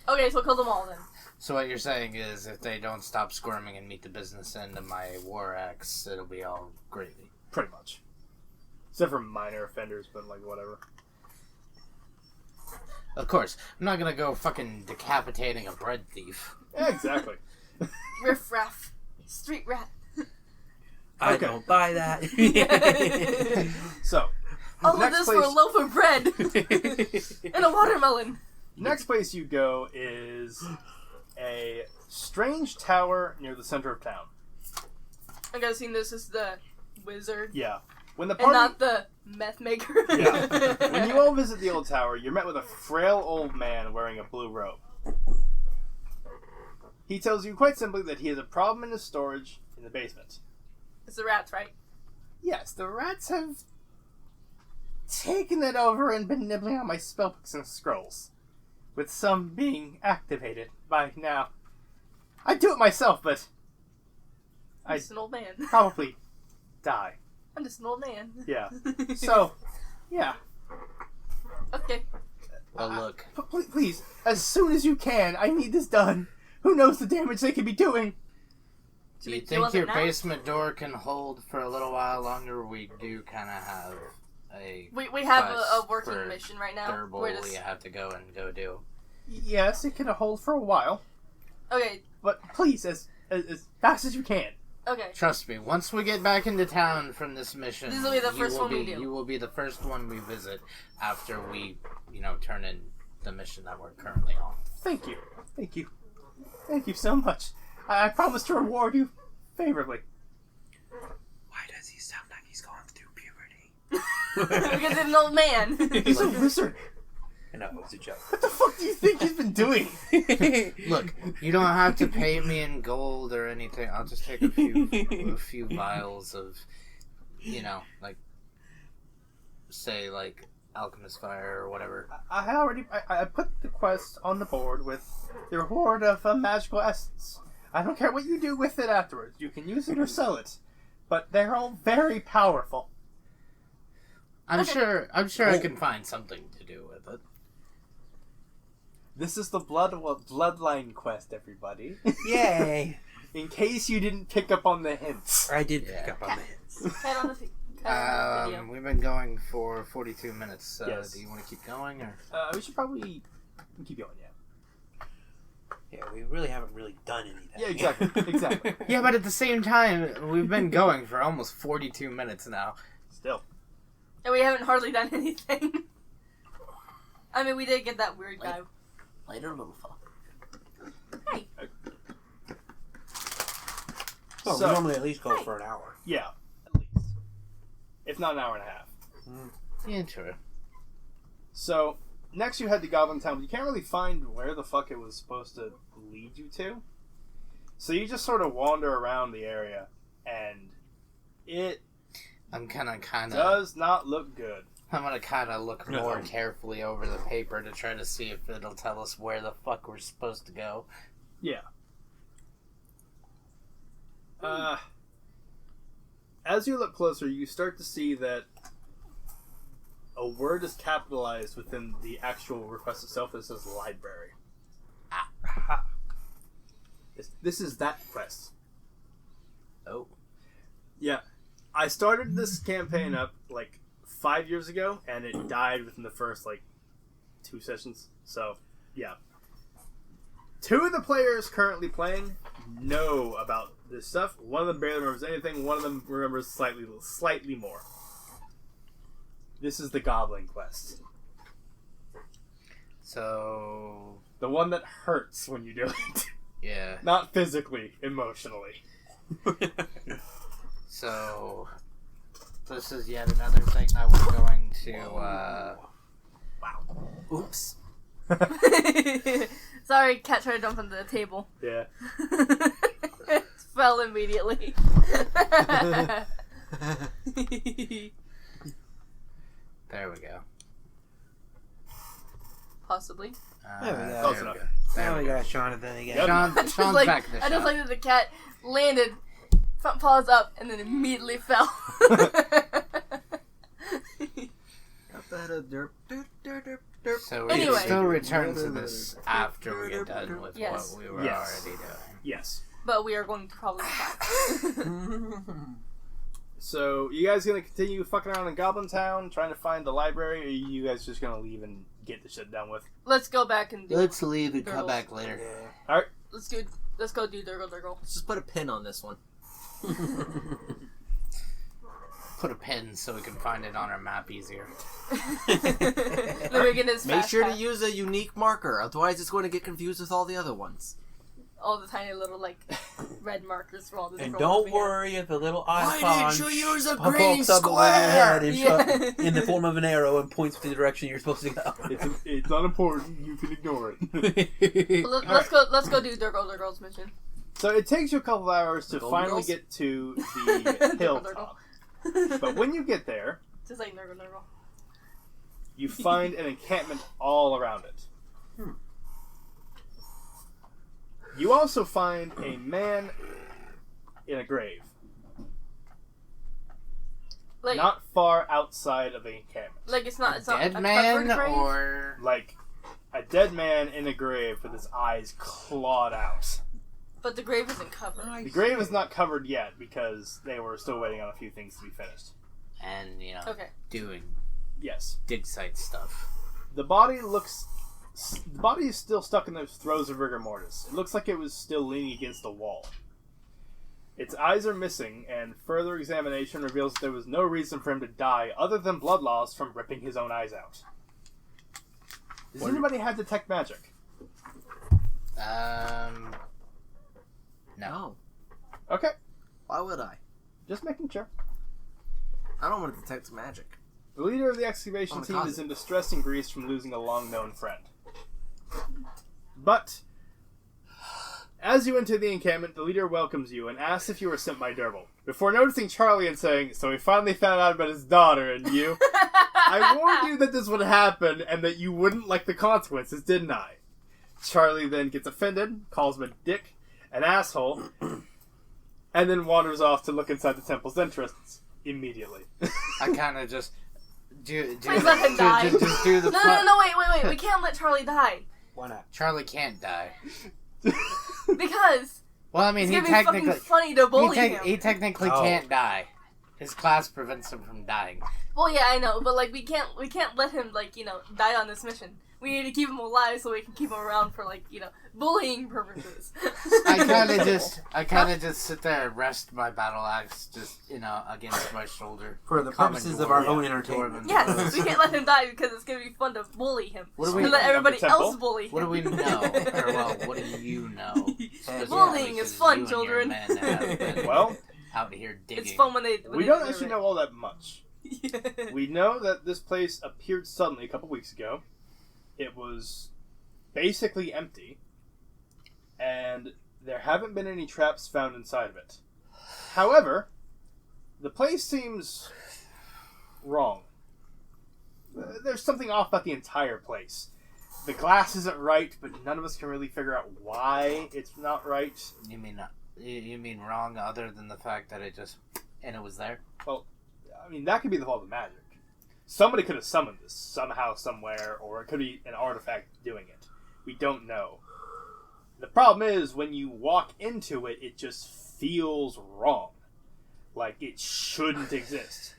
Okay, so kill them all then. So what you're saying is, if they don't stop squirming and meet the business end of my war axe, it'll be all gravy. Pretty much. Except for minor offenders, but like whatever. Of course, I'm not gonna go fucking decapitating a bread thief. Yeah, exactly. Riff raff. Street rat. I Okay. don't buy that. So, All of Next this for a place- loaf of bread and a watermelon. next place you go is a strange tower near the center of town. I'm guessing this is the wizard Yeah. When the and party not the meth maker. Yeah. When you all visit the old tower, you're met with a frail old man wearing a blue robe. He tells you quite simply that he has a problem in his storage in the basement. It's the rats, right? Yes, the rats have taken it over and been nibbling on my spellbooks and scrolls, with some being activated by now. I do it myself, but I'm just an old man. probably die. I'm just an old man. Yeah. So, yeah. Okay. Well, look. Please, as soon as you can, I need this done. Who knows the damage they could be doing? Do you Do think want your it now? basement door can hold for a little while longer? We do kind of have a We have a quest working for mission right now. Durable We're just... we have to go do. Yes, it can hold for a while, Okay, but please, as fast as you can. okay. Trust me, once we get back into town from this mission, This will be the first one we do. You will be the first one we visit after we, turn in the mission that we're currently on. Thank you. Thank you. Thank you so much. I promise to reward you favorably. Why does he sound like he's going through puberty? Because he's an old man. He's a wizard. I know, it was a joke. What the fuck do you think he's been doing? Look, you don't have to pay me in gold or anything. I'll just take a few vials of, say alchemist fire or whatever. I put the quest on the board with the reward of a magical essence. I don't care what you do with it afterwards. You can use it or sell it, but they're all very powerful. I'm sure I can find something to do with it. This is the bloodline quest, everybody. Yay! In case you didn't pick up on the hints. I did pick up on the hints. Head on the video. We've been going for 42 minutes. Yes. Do you want to keep going, or? We should probably keep going, yeah. Yeah, we really haven't done anything. Yeah, exactly. Yeah, but at the same time, we've been going for almost 42 minutes now. Still. And we haven't hardly done anything. I mean, we did get that weird guy. Later, little fella. Hey. Well, So- we normally at least go for an hour. Yeah, at least. If not an hour and a half. Yeah, true. So, next you head to Goblin Town, but you can't really find where the fuck it was supposed to lead you to. So you just sort of wander around the area, and it I'm kind of. does not look good. I'm gonna kind of look more carefully over the paper to try to see if it'll tell us where the fuck we're supposed to go. Yeah. As you look closer, you start to see that a word is capitalized within the actual request itself that says library. This is that quest. Oh. Yeah. I started this campaign up 5 years ago, and it died within the first 2 sessions. So, yeah. 2 of the players currently playing know about this stuff. One of them barely remembers anything. One of them remembers slightly more. This is the Goblin quest. So. The one that hurts when you do it. Yeah. Not physically, emotionally. So. This is yet another thing that we're going to. Oops. Sorry, cat tried to jump on the table. Yeah. Fell immediately. There we go. Possibly. There we go. Close enough. Now we got Jonathan again. Yep. Sean's like, back in the I just shop. like that the cat landed, front paws up, and then immediately fell. So we Anyway. can still return to this after we get done with Yes. what we were Yes. already doing. Yes. But we are going to probably find. So, you guys gonna continue fucking around in Goblin Town, trying to find the library, or are you guys just gonna leave and get the shit done with? Let's go back and do. Let's leave and come Girls. back later. Alright. Let's go do Durgle Durgle. Let's just put a pin on this one. Put a pin so we can find it on our map easier. Then we get his Make fast sure to pass. use a unique marker, otherwise it's going to get confused with all the other ones. all the tiny little like red markers for all the And different don't ones we have. worry if the little Why icon didn't you use a pokes green up above your head and square? in the form of an arrow and points to the direction you're supposed to go. It's not important. You can ignore it. Well, let's go do Durgle's mission. So it takes you a couple of hours to Golden finally Girls? get to the hilltop. But when you get there, Just like Nurgle. you find an encampment all around it. You also find a man in a grave, Like, not far outside of the encampment. like it's not Dead a man covered grave? or Like a dead man in a grave with his eyes clawed out. But the grave isn't covered. The grave is not covered yet because they were still waiting on a few things to be finished. and Okay. doing Yes. dig site stuff. The body is still stuck in the throes of rigor mortis. It looks like it was still leaning against the wall. Its eyes are missing, and further examination reveals that there was no reason for him to die other than blood loss from ripping his own eyes out. Does anybody have detect magic? No. Okay, Why would I? just making sure. I don't want to detect magic. The leader of the excavation On the team closet. is in distress and grief from losing a long-known friend. But, as you enter the encampment, the leader welcomes you and asks if you were sent by Durble. Before noticing Charlie and saying, "So he finally found out about his daughter and you." I warned you that this would happen and that you wouldn't like the consequences, didn't I? Charlie then gets offended, calls him a dick, an asshole, and then wanders off to look inside the temple's entrance immediately. I kind of just do Please let him die. Just do the No, wait. We can't let Charlie die. Why not? Charlie can't die. Because Well, I mean, it's he gonna be fucking technically funny to bully him. he technically Oh. can't die. His class prevents him from dying. Well, yeah, I know, but like we can't let him die on this mission. We need to keep him alive so we can keep him around for bullying purposes. I kind of just sit there and rest my battle axe just against my shoulder For the Common purposes of dwarf, our own dwarven. entertainment. Yes, we can't let him die because it's gonna be fun to bully him. What do we- And let everybody Of the temple? else bully him. What do we know? Or well, what do you know? Bullying is fun, Because you and your children. men have been Well, out here digging. It's fun when they. we don't actually know all that much. know. We know that this place appeared suddenly a couple weeks ago. It was basically empty, and there haven't been any traps found inside of it. However, the place seems wrong. There's something off about the entire place. The glass isn't right, but none of us can really figure out why it's not right. You mean wrong other than the fact that it was there? I mean, that could be the fault of magic. Somebody could have summoned this somehow, somewhere, or it could be an artifact doing it. We don't know. The problem is, when you walk into it, it just feels wrong. Like it shouldn't exist.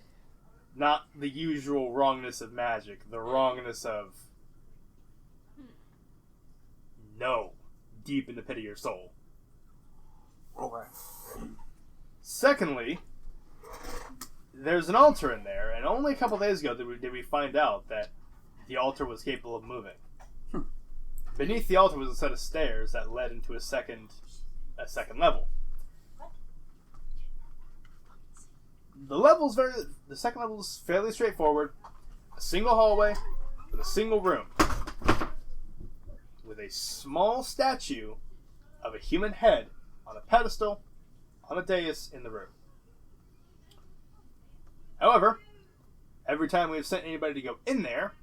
Not the usual wrongness of magic, the wrongness of no, deep in the pit of your soul. Okay. Secondly, there's an altar in there, and only a couple days ago did we find out that the altar was capable of moving. Beneath the altar was a set of stairs that led into a second level. The second level is fairly straightforward. A single hallway with a single room. With a small statue of a human head on a pedestal on a dais in the room. However, every time we've sent anybody to go in there,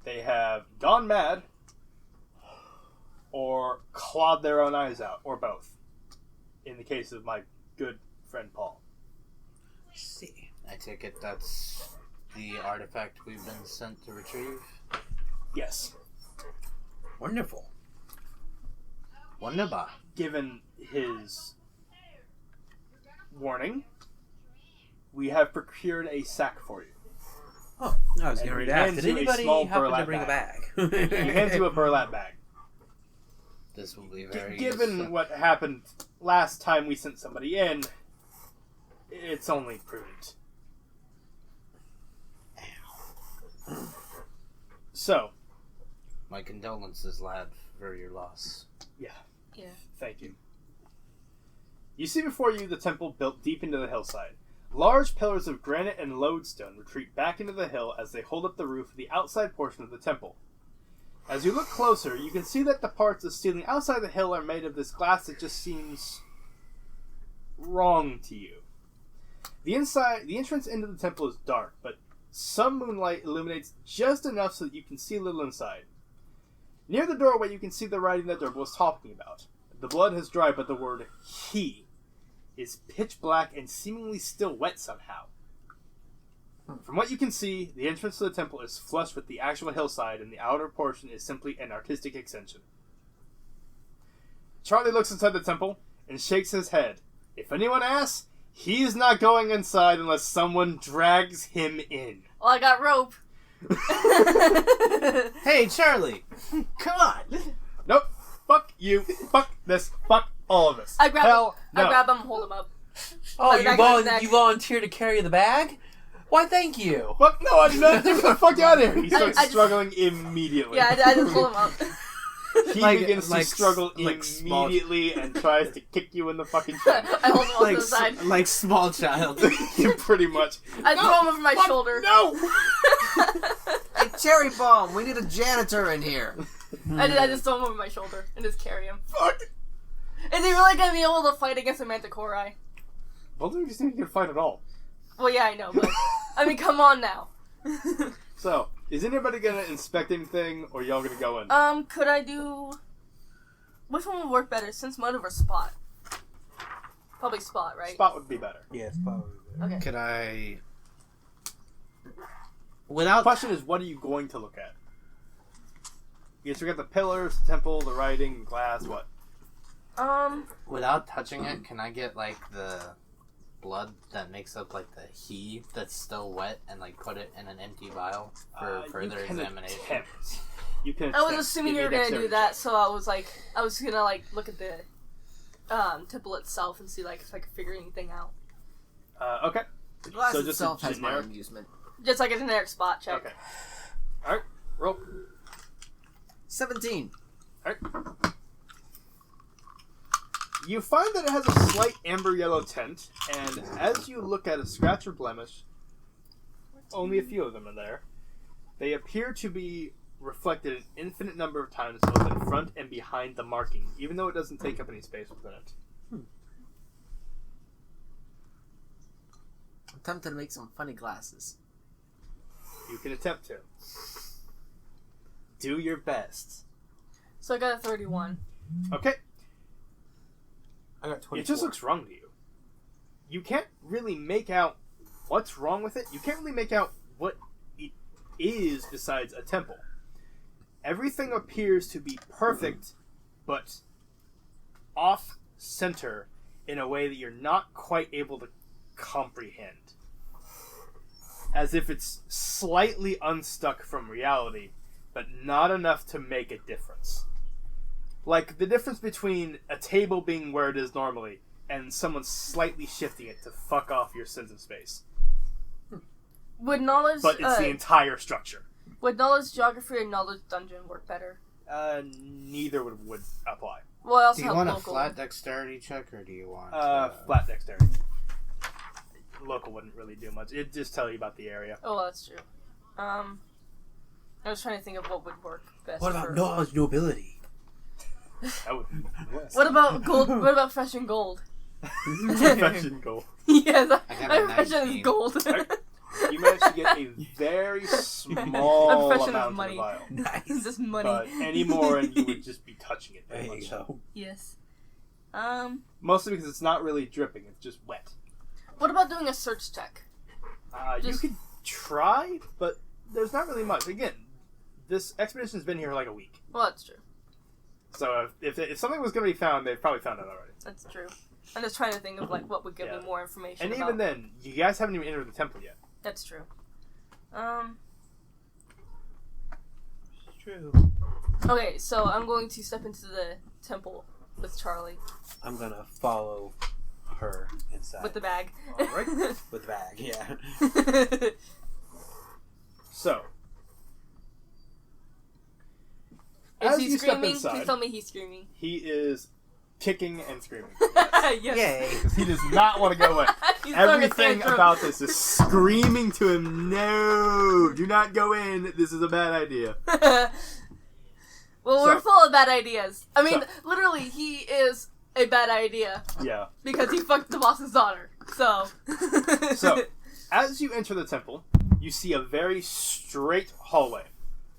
they have gone mad or clawed their own eyes out, or both. In the case of my good friend Paul. See. I take it that's the artifact we've been sent to retrieve. Yes. Wonderful. Wunderbar. Given his warning, we have procured a sack for you. Oh, I was And getting ready he to ask. hands Did you a anybody small happen to burlap bring a bag. bag? He hands you a burlap bag. This will be very Given useful. what happened last time we sent somebody in, it's only prudent. So, My condolences, lad, for your loss. Thank you. You see before you the temple built deep into the hillside. Large pillars of granite and lodestone retreat back into the hill as they hold up the roof of the outside portion of the temple. As you look closer, you can see that the parts of the ceiling outside the hill are made of this glass that just seems wrong to you. The entrance into the temple is dark, but some moonlight illuminates just enough so that you can see a little inside. Near the doorway, you can see the writing that Durba was talking about. The blood has dried, but the word "he" is pitch black and seemingly still wet somehow. From what you can see, the entrance to the temple is flush with the actual hillside, and the outer portion is simply an artistic extension. Charlie looks inside the temple and shakes his head. If anyone asks, he's not going inside unless someone drags him in. Well, I got rope. Hey, Charlie! Come on! Nope. Fuck you. Fuck this. Fuck all of us. I grab Hell him. no. I grab him and hold him up. Oh, Back of his neck. you volunteered to carry the bag? Why, thank you. Fuck no, I did not. Get the fuck out of here. He starts I just- struggling immediately. Yeah, I just hold him up. He Like- begins like to struggle like small- immediately and tries to kick you in the fucking shin. I hold him up to the side. like small child. Pretty much. I throw him over my Fuck shoulder. No! Hey, Cherry Bomb, we need a janitor in here. I just throw him over my shoulder and just carry him. Fuck! Is he really gonna be able to fight against a Manticore? Both of you just didn't get a fight at all. Well, yeah, I know, but I mean, come on now. So, is anybody gonna inspect anything, or y'all gonna go in? Could I do? Which one would work better, Sense Motive or Spot? Probably Spot, right? Spot would be better. Yes, probably. Okay. Could I... The Without... question is, what are you going to look at? Yes, we got the pillars, the temple, the writing, the glass, what? Without touching it, can I get, like, the blood that makes up, like, the he that's still wet and, like, put it in an empty vial for further you can examination? attempt. You can I was attempt. assuming Give you me were a gonna do dexterity that, check. so I was gonna like look at the temple itself and see like if I could figure anything out. Okay. The glass So just a itself has my generic- amusement. Just like a generic spot check. Okay. Alright, roll. 17. Alright. You find that it has a slight amber yellow tint, and as you look at a scratch or blemish, only a few of them are there, they appear to be reflected an infinite number of times both in front and behind the marking, even though it doesn't take up any space within it. I'm tempted to make some funny glasses. You can attempt to. Do your best. So I got a 31. Okay. I got 24. It just looks wrong to you. You can't really make out what's wrong with it. You can't really make out what it is besides a temple. Everything appears to be perfect, but off-center in a way that you're not quite able to comprehend. As if it's slightly unstuck from reality, but not enough to make a difference. Like the difference between a table being where it is normally and someone slightly shifting it to fuck off your sense of space. Would knowledge But it's the entire structure. would knowledge geography or knowledge dungeon work better? Neither would apply. Well, I also Do you have want a local. flat dexterity check, or do you want... Flat dexterity. Local wouldn't really do much. It'd just tell you about the area. Oh, well, that's true. I was trying to think of what would work best. What about for... knowledge nobility? That would be worse. What about gold? What about fresh and gold? Profession goal. Yes, I got my a profession is 19. gold. You managed to get a very small I'm fresh amount of of money. the vial. It's just money. But any more and you would just be touching it. There Very you much. go. Yes. Mostly because it's not really dripping, it's just wet. What about doing a search check? You Just- could try, but there's not really much. Again, this expedition's been here like a week. Well, that's true. So if something was going to be found, they've probably found it already. That's true. I'm just trying to think of like what would give Yeah. me more information. And about... even then, you guys haven't even entered the temple yet. That's true. It's true. Okay, so I'm going to step into the temple with Charlie I'm gonna follow her inside. with the bag. Alright. With the bag, yeah. So, as he you step screaming? inside, Please tell me he's screaming. he is kicking and screaming. Yes. Yay. Because he does not want to go in. He's throwing a Everything tantrum. about this is screaming to him, no, do not go in. This is a bad idea. Well, So- we're full of bad ideas. I mean, So- literally, he is a bad idea Yeah. because he fucked the boss's daughter. So. So, as you enter the temple, you see a very straight hallway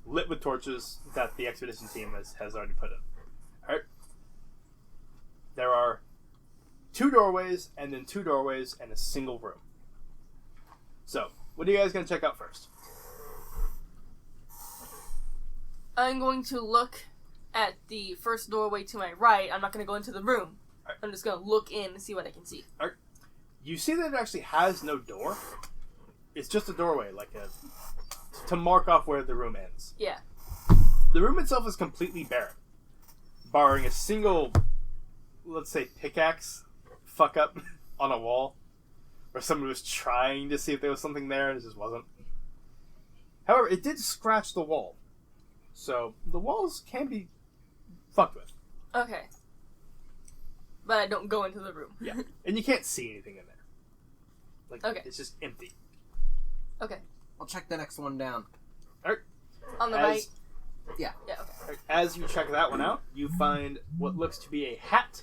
lit with torches that the expedition team has already put in. Alright? There are 2 doorways, and then 2 doorways, and a single room. So, what are you guys going to check out first? I'm going to look at the first doorway to my right. I'm not going to go into the room. Alright. I'm just going to look in and see what I can see. You see that it actually has no door. It's just a doorway, to mark off where the room ends. Yeah. The room itself is completely barren, barring a single, let's say, pickaxe fuck up on a wall, where someone was trying to see if there was something there and it just wasn't. However, it did scratch the wall, so the walls can be fucked with. Okay. But I don't go into the room. Yeah, and you can't see anything in there. Okay. It's just empty. Okay. I'll check the next one down. On the As- right. Yeah. Yeah, okay. As you check that one out, you find what looks to be a hat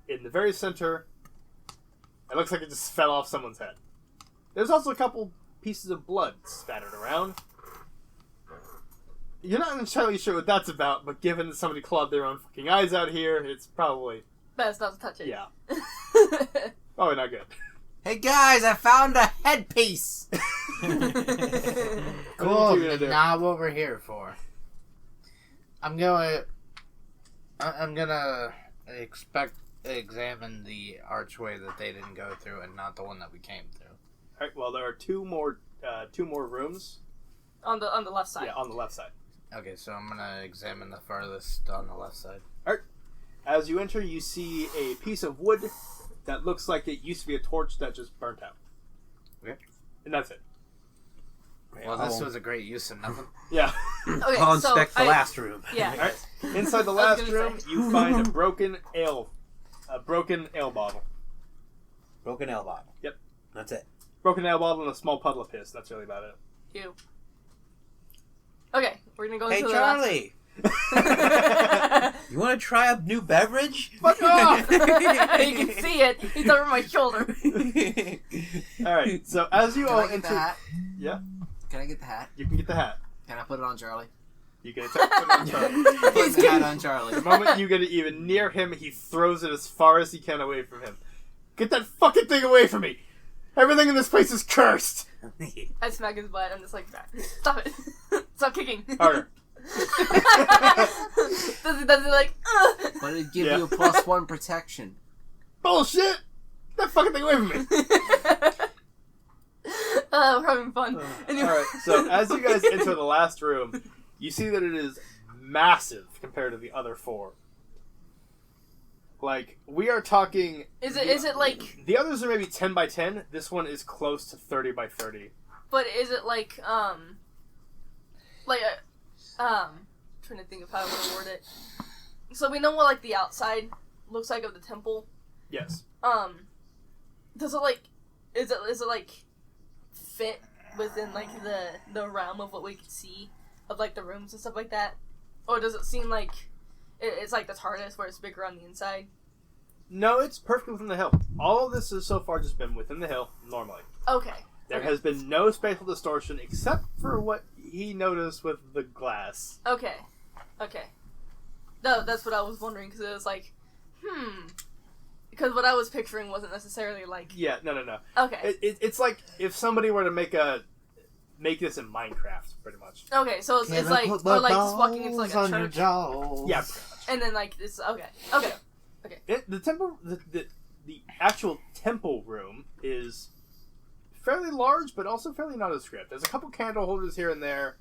in the very center. It looks like it just fell off someone's head. There's also a couple pieces of blood spattered around. You're not entirely sure what that's about, but given that somebody clawed their own fucking eyes out here, it's probably, Best not to touch it. yeah, probably not good. Hey guys, I found a headpiece! Cool, you gonna do? not what we're here for. I'm gonna examine the archway that they didn't go through and not the one that we came through. Alright, well, there are two more rooms. on the left side. Yeah, on the left side. Okay, so I'm gonna examine the farthest on the left side. As you enter, you see a piece of wood that looks like it used to be a torch that just burnt out. Okay. And that's it. Well, this was a great use of nothing. Yeah. Okay, I'll so inspect the I- last room. Yeah. Alright. Inside the I was last gonna room, say. you find a broken ale bottle. Broken ale bottle. Yep. That's it. Broken ale bottle and a small puddle of piss. That's really about it. You. Okay, we're gonna go Hey, into Charlie. the You want to try a new beverage? Fuck off! you can see it. He's over my shoulder. Alright, so as you Can all I get enter... the hat? Yeah, Can I get the hat? you can get the hat. Can I put it on Charlie? You get it put it on Charlie. Put the hat on Charlie. The moment you get it even near him, he throws it as far as he can away from him. Get that fucking thing away from me! Everything in this place is cursed! I smack his butt. I'm just like, stop it. Stop kicking. Harder. does it like, ugh. But it'd give Yeah. you a +1 protection. Bullshit! Get that fucking thing away from me! We're having fun. Anyway. Alright, so as you guys enter the last room, you see that it is massive compared to the other 4. Like, we are talking... Is it like, The others are maybe 10 by 10. This one is close to 30 by 30. but is it like, trying to think of how I want to word it. So we know what, like, the outside looks like of the temple. Yes. Does it, like, is it, like, fit within, like, the realm of what we can see of, like, the rooms and stuff like that? Or does it seem like it's like the TARDIS where it's bigger on the inside? No, it's perfectly within the hill. All of this has so far just been within the hill, normally. Okay. There Okay. has been no spatial distortion except for what he noticed with the glass. Okay. No, that's what I was wondering, because it was like, because what I was picturing wasn't necessarily like, Yeah, no. okay. It's like if somebody were to make this in Minecraft, pretty much. Okay, so it's like, or like just walking into like a church, Yeah, pretty much. and then like this, okay. The temple, the actual temple room is fairly large, but also fairly nondescript. There's a couple candle holders here and there.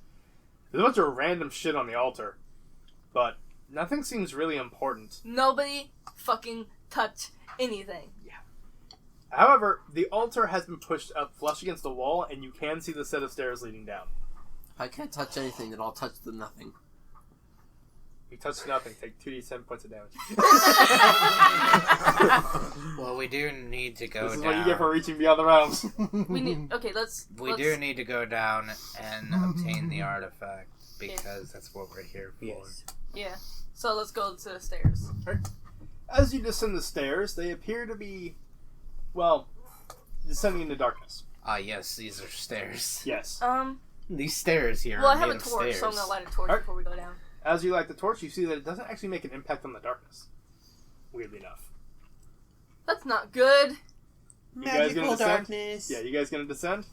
There's a bunch of random shit on the altar, but nothing seems really important. Nobody fucking touch anything. However, the altar has been pushed up flush against the wall, and you can see the set of stairs leading down. If I can't touch anything, then I'll touch the nothing. You touch nothing. Take 2d10 points of damage. Well, we do need to go This is down. what you get for reaching beyond the realms. We need. Okay, let's. Do need to go down and obtain the artifact because that's what we're here for. Yes. Yeah. So let's go to the stairs. As you descend the stairs, they appear to be, well, descending into darkness. Ah, yes, these are stairs. Yes. These stairs here Well, are I have a made of torch, stairs. so I'm gonna light a torch Alright. before we go down. As you light the torch, you see that it doesn't actually make an impact on the darkness. Weirdly enough. That's not good. You guys gonna Magical descend? darkness. Yeah, you guys gonna descend?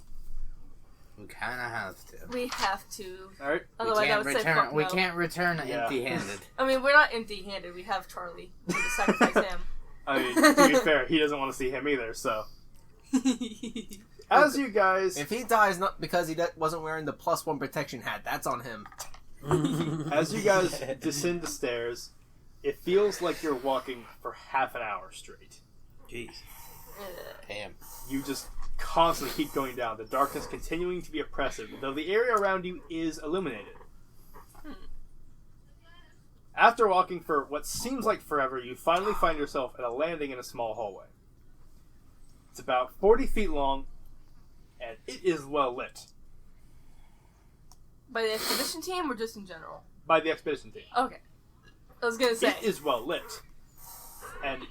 We kind of have to. We have to. Alright. Otherwise, I would say fuck We no. can't return Yeah. empty-handed. I mean, we're not empty-handed. We have Charlie. We just sacrifice him. I mean, to be fair, he doesn't want to see him either, so. As you guys, If he dies not because he wasn't wearing the +1 protection hat, that's on him. as you guys descend the stairs, it feels like you're walking for half an hour straight. Jeez. Damn. You just constantly keep going down, the darkness continuing to be oppressive, though the area around you is illuminated. After walking for what seems like forever, you finally find yourself at a landing in a small hallway. It's about 40 feet long, and it is well lit By the expedition team or just in general? by the expedition team. Okay. I was gonna say. It is well lit. And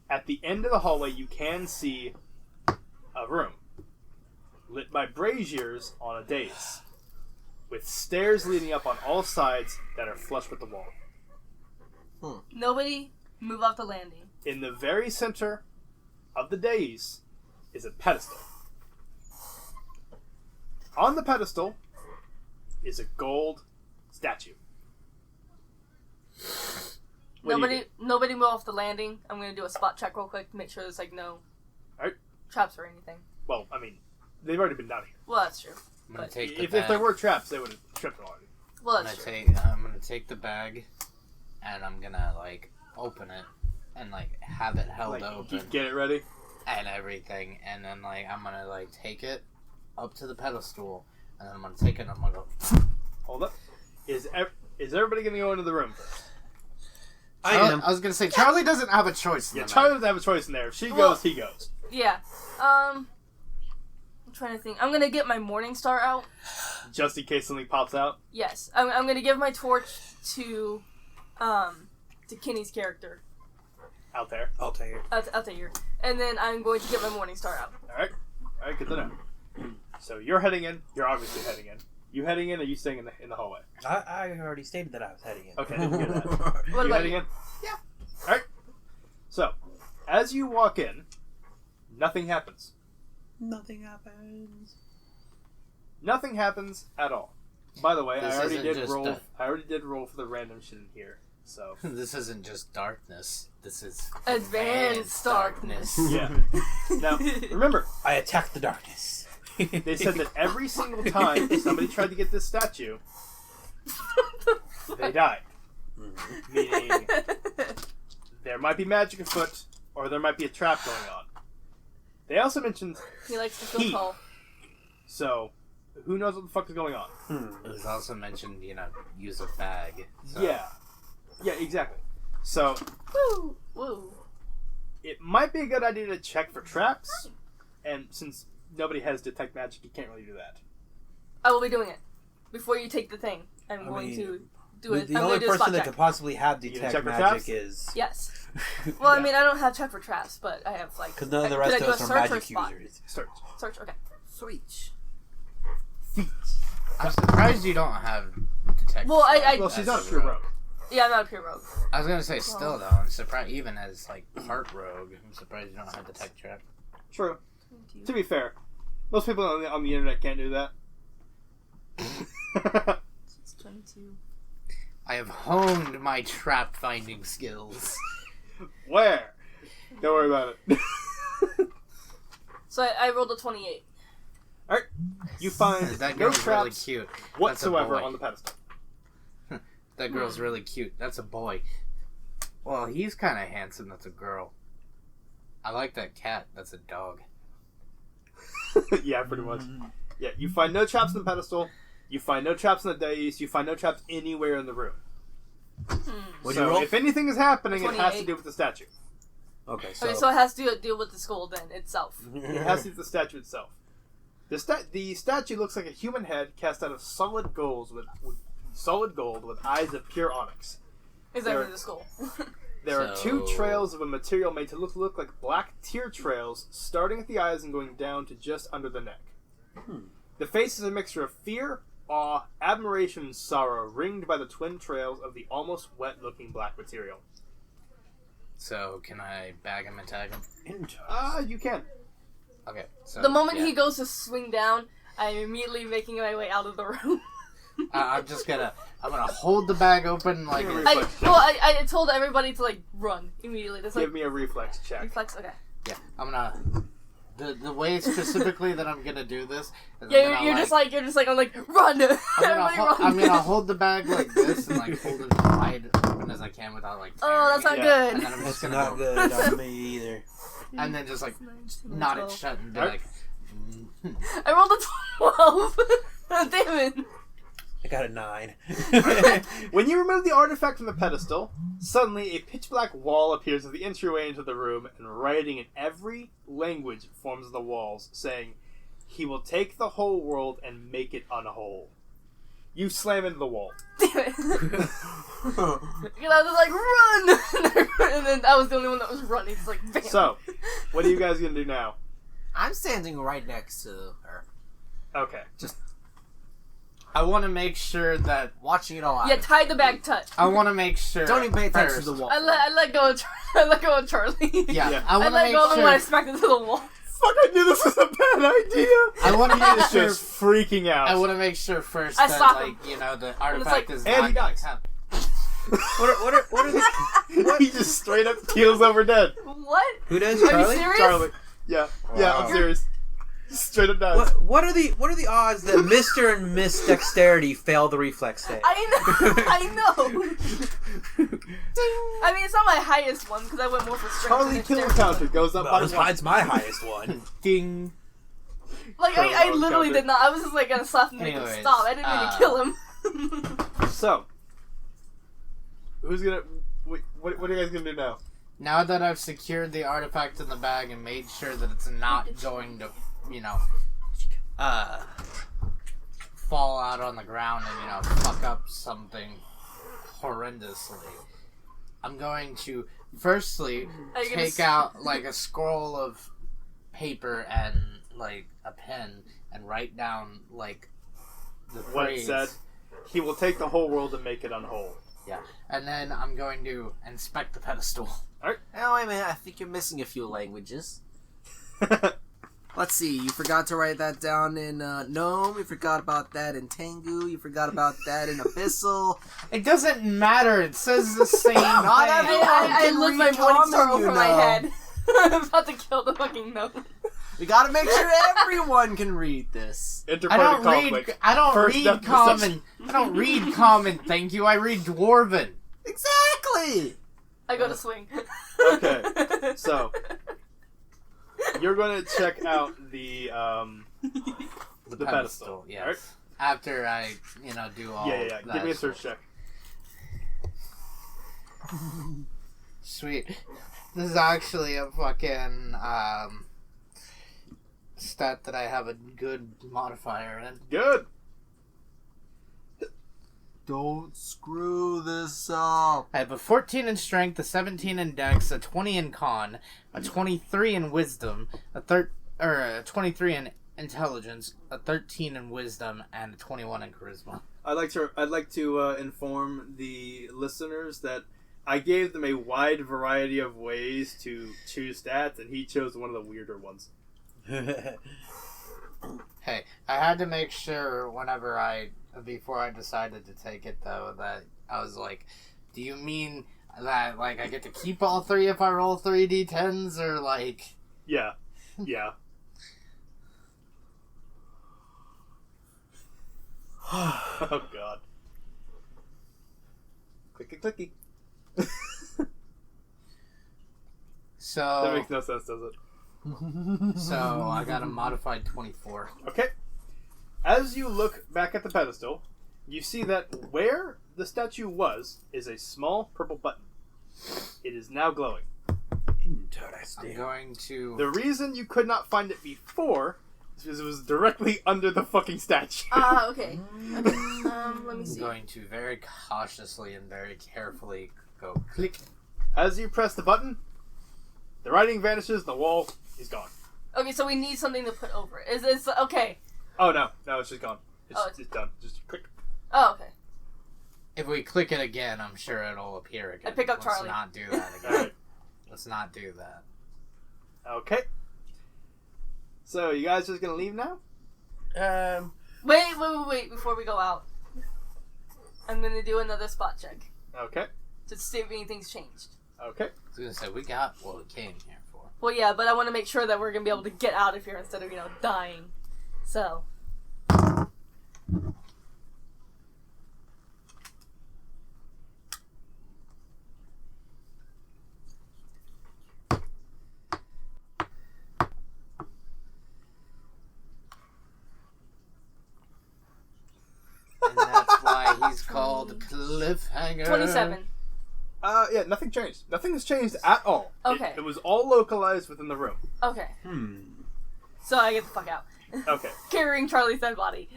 at the end of the hallway, you can see a room lit by braziers on a dais, with stairs leading up on all sides that are flush with the wall. Nobody move off the landing. In the very center of the dais is a pedestal. On the pedestal is a gold statue. What do you Nobody move off the landing. I'm gonna do a spot check real quick to make sure there's like no Alright. traps or anything. Well, I mean, they've already been down here. Well, that's true. I'm gonna But- take the If bag. there were traps, they would have tripped already. Well, I'm that's gonna true. I'm gonna take the bag, and I'm gonna like open it and like have it held Like, open get it ready. and everything, and then like I'm gonna like take it up to the pedestal, and then I'm gonna take it and I'm gonna go. Hold up. Is everybody going to go into the room first? I am. I was gonna say Charlie doesn't have a choice. Yeah, Charlie doesn't have a choice in there. If she Well- goes, he goes. Yeah. I'm trying to think. I'm gonna get my morning star out. Just in case something pops out. Yes. I'm gonna give my torch to Kenny's character. Out there. I'll tell you. Out there. And then I'm going to get my morning star out. Alright. Alright, good to know. So you're heading in. You're obviously heading in. You heading in or you staying in the hallway? I already stated that I was heading in. Okay, didn't hear that. What You about heading you? in? Yeah. Alright. So, as you walk in, nothing happens. Nothing happens. Nothing happens at all. By the way, This I already isn't did just roll. a- I already did roll for the random shit in here. So This isn't just darkness. This is Advanced darkness. yeah. Now remember, I attacked the darkness. they said that every single time somebody tried to get this statue, they died. Meaning there might be magic afoot, or there might be a trap going on. They also mentioned He likes to feel Heat. tall. so. Who knows what the fuck is going on? It was also mentioned, use a bag. So. Yeah. Yeah, exactly. So Woo! Woo! it might be a good idea to check for traps, and since nobody has detect magic, you can't really do that. I will be doing it before you take the thing. I'm I going mean, to do it. The I'm only going to do a spot person that check. could possibly have You detect check for magic traps? is Yes. Well, I Yeah. mean, I don't have check for traps, but I have like. because none of the could rest I of do a us are search or magic spot? users. Search. Search. Okay. Sweet. I'm surprised you don't have detect. Well, I- Well, as she's not a a pure rogue. Yeah, I'm not a pure rogue. I was gonna say still though. I'm surprised even as like part rogue. I'm surprised you don't have detect trap. True. To be fair, most people on the internet can't do that. It's 22. I have honed my trap finding skills. Where? Don't worry about it. So I rolled a 28. Alright. You find That no girl's really traps cute. whatsoever boy. on the pedestal. That girl's really cute. That's a boy. Well, he's kind of handsome. That's a girl. I like that cat. That's a dog. Yeah, pretty much. Yeah, you find no traps on the pedestal. You find no traps on the dais. You find no traps anywhere in the room. What'd you So roll? if anything is happening, it has to 28. do with the statue. Okay, so, Okay, so it has to deal with the skull then itself. It has to do with the statue itself. The statue looks like a human head cast out of solid gold with eyes of pure onyx. Is that really the skull? There are two So- trails of a material made to look like black tear trails, starting at the eyes and going down to just under the neck. The face is a mixture of fear, awe, admiration, and sorrow, ringed by the twin trails of the almost wet-looking black material. So, can I bag him and tag him? You can. Okay. So, The moment yeah. he goes to swing down, I'm immediately making my way out of the room. I'm gonna hold the bag open like Give me a it's- reflex check. I told everybody to like run immediately. That's like Give me a reflex check. reflex. Okay. yeah. I'm gonna the way specifically that I'm gonna do this. Is Yeah, I'm gonna, you're just like I'm like run. Everybody run. I'm gonna hold the bag like this and like hold it wide open as I can without like. Oh, that's not tearing it. Yeah. And good. then I'm That's just gonna not go, good on me either. and then just like knot it shut and be Alright. like. I rolled a 12. Damn it. I got a 9. When you remove the artifact from the pedestal, suddenly a pitch black wall appears at the entryway into the room, and writing in every language forms on the walls, saying, "He will take the whole world and make it unwhole." You slam into the wall. Damn it. Because I was like run, and then I was the only one that was running. It's like bam. So, what are you guys gonna do now? I'm standing right next to her, Okay. I want to make sure that watching it all out. Yeah, tie the bag tight. I want to make sure. Don't even pay attention first- to the wall. I let go of I let go of Charlie. Yeah, Yeah. I I want to let make go of him when I sure. smacked into the wall. Fuck! I knew this was a bad idea. I want to He make is sure. just freaking out. I want to make sure first I that slap like him. the it's artifact like- is And not he gonna dies. count. what are the... He just straight up keels over dead. What? Who does, Are you Charlie? serious? Charlie. Yeah, I'm Wow. serious. Straight up dies. What are the odds that Mr. and Miss Dexterity fail the reflex save? I know. I mean, it's not my highest one because I went more for strength. Charlie and kill dexterity. counter goes up by Well, one. it's my highest one. Ding. Like Charlie I won't literally count it. did not. I was just like gonna slap him and make him Anyways, stop. I didn't mean to kill him. So, who's gonna? What are you guys gonna do now? Now that I've secured the artifact in the bag and made sure that it's not going to, fall out on the ground and, fuck up something horrendously, I'm going to firstly Are you gonna take out, like, a scroll of paper and, like, a pen and write down, like, the What it phrase. said. He will take the whole world and make it unwhole. Yeah. And then I'm going to inspect the pedestal. Oh, wait a minute. I think you're missing a few languages. Let's see. You forgot to write that down in Gnome. You forgot about that in Tengu. You forgot about that in Abyssal. It doesn't matter. It says the same Not thing. everyone I can looked my read morning common, star you over my know. head. I'm about to kill the fucking gnome. We gotta make sure everyone can read this. I Interparty don't conflict. read. I don't First read step common. perception. I don't read common. Thank you. I read dwarven. Exactly. I go to swing. Okay, so you're gonna check out the pedestal. Yes. Alright? After I, do all. Yeah. That Give me a stuff. search check. Sweet. This is actually a fucking stat that I have a good modifier in. Good. Don't screw this up. I have a 14 in strength, a 17 in dex, a 20 in con, a 23 in wisdom, a 23 in intelligence, a 13 in wisdom, and a 21 in charisma. I'd like to inform the listeners that I gave them a wide variety of ways to choose stats, and he chose one of the weirder ones. Hey, I had to make sure before I decided to take it though, that I was like, do you mean that like I get to keep all three if I roll 3d10s, or like? Yeah. Oh god. Clicky clicky. So That makes no sense, does it? so I got a modified 24. Okay. As you look back at the pedestal, you see that where the statue is a small purple button. It is now glowing. Interesting. I'm going to. The reason you could not find it before is because it was directly under the fucking statue. Okay. Let me I'm see. going to very cautiously and very carefully go click. As you press the button, the writing vanishes, the wall is gone. Okay, so we need something to put over it. It's okay. Oh, no, it's just gone. Oh, It's done. Just click. Oh, okay. If we click it again, I'm sure it'll appear again. I pick up Let's Charlie. not do that again. Alright. Let's not do that. Okay. So, you guys just gonna leave now? Wait, before we go out. I'm gonna do another spot check. Okay. To see if anything's changed. Okay. I was gonna say, we got what we came here for. Well, yeah, but I want to make sure that we're gonna be able to get out of here instead of, dying. So. And that's why he's called Cliffhanger. 27. Yeah, nothing changed. Nothing has changed at all. Okay. It was all localized within the room. Okay. So I get the fuck out. Okay. Carrying Charlie's dead body.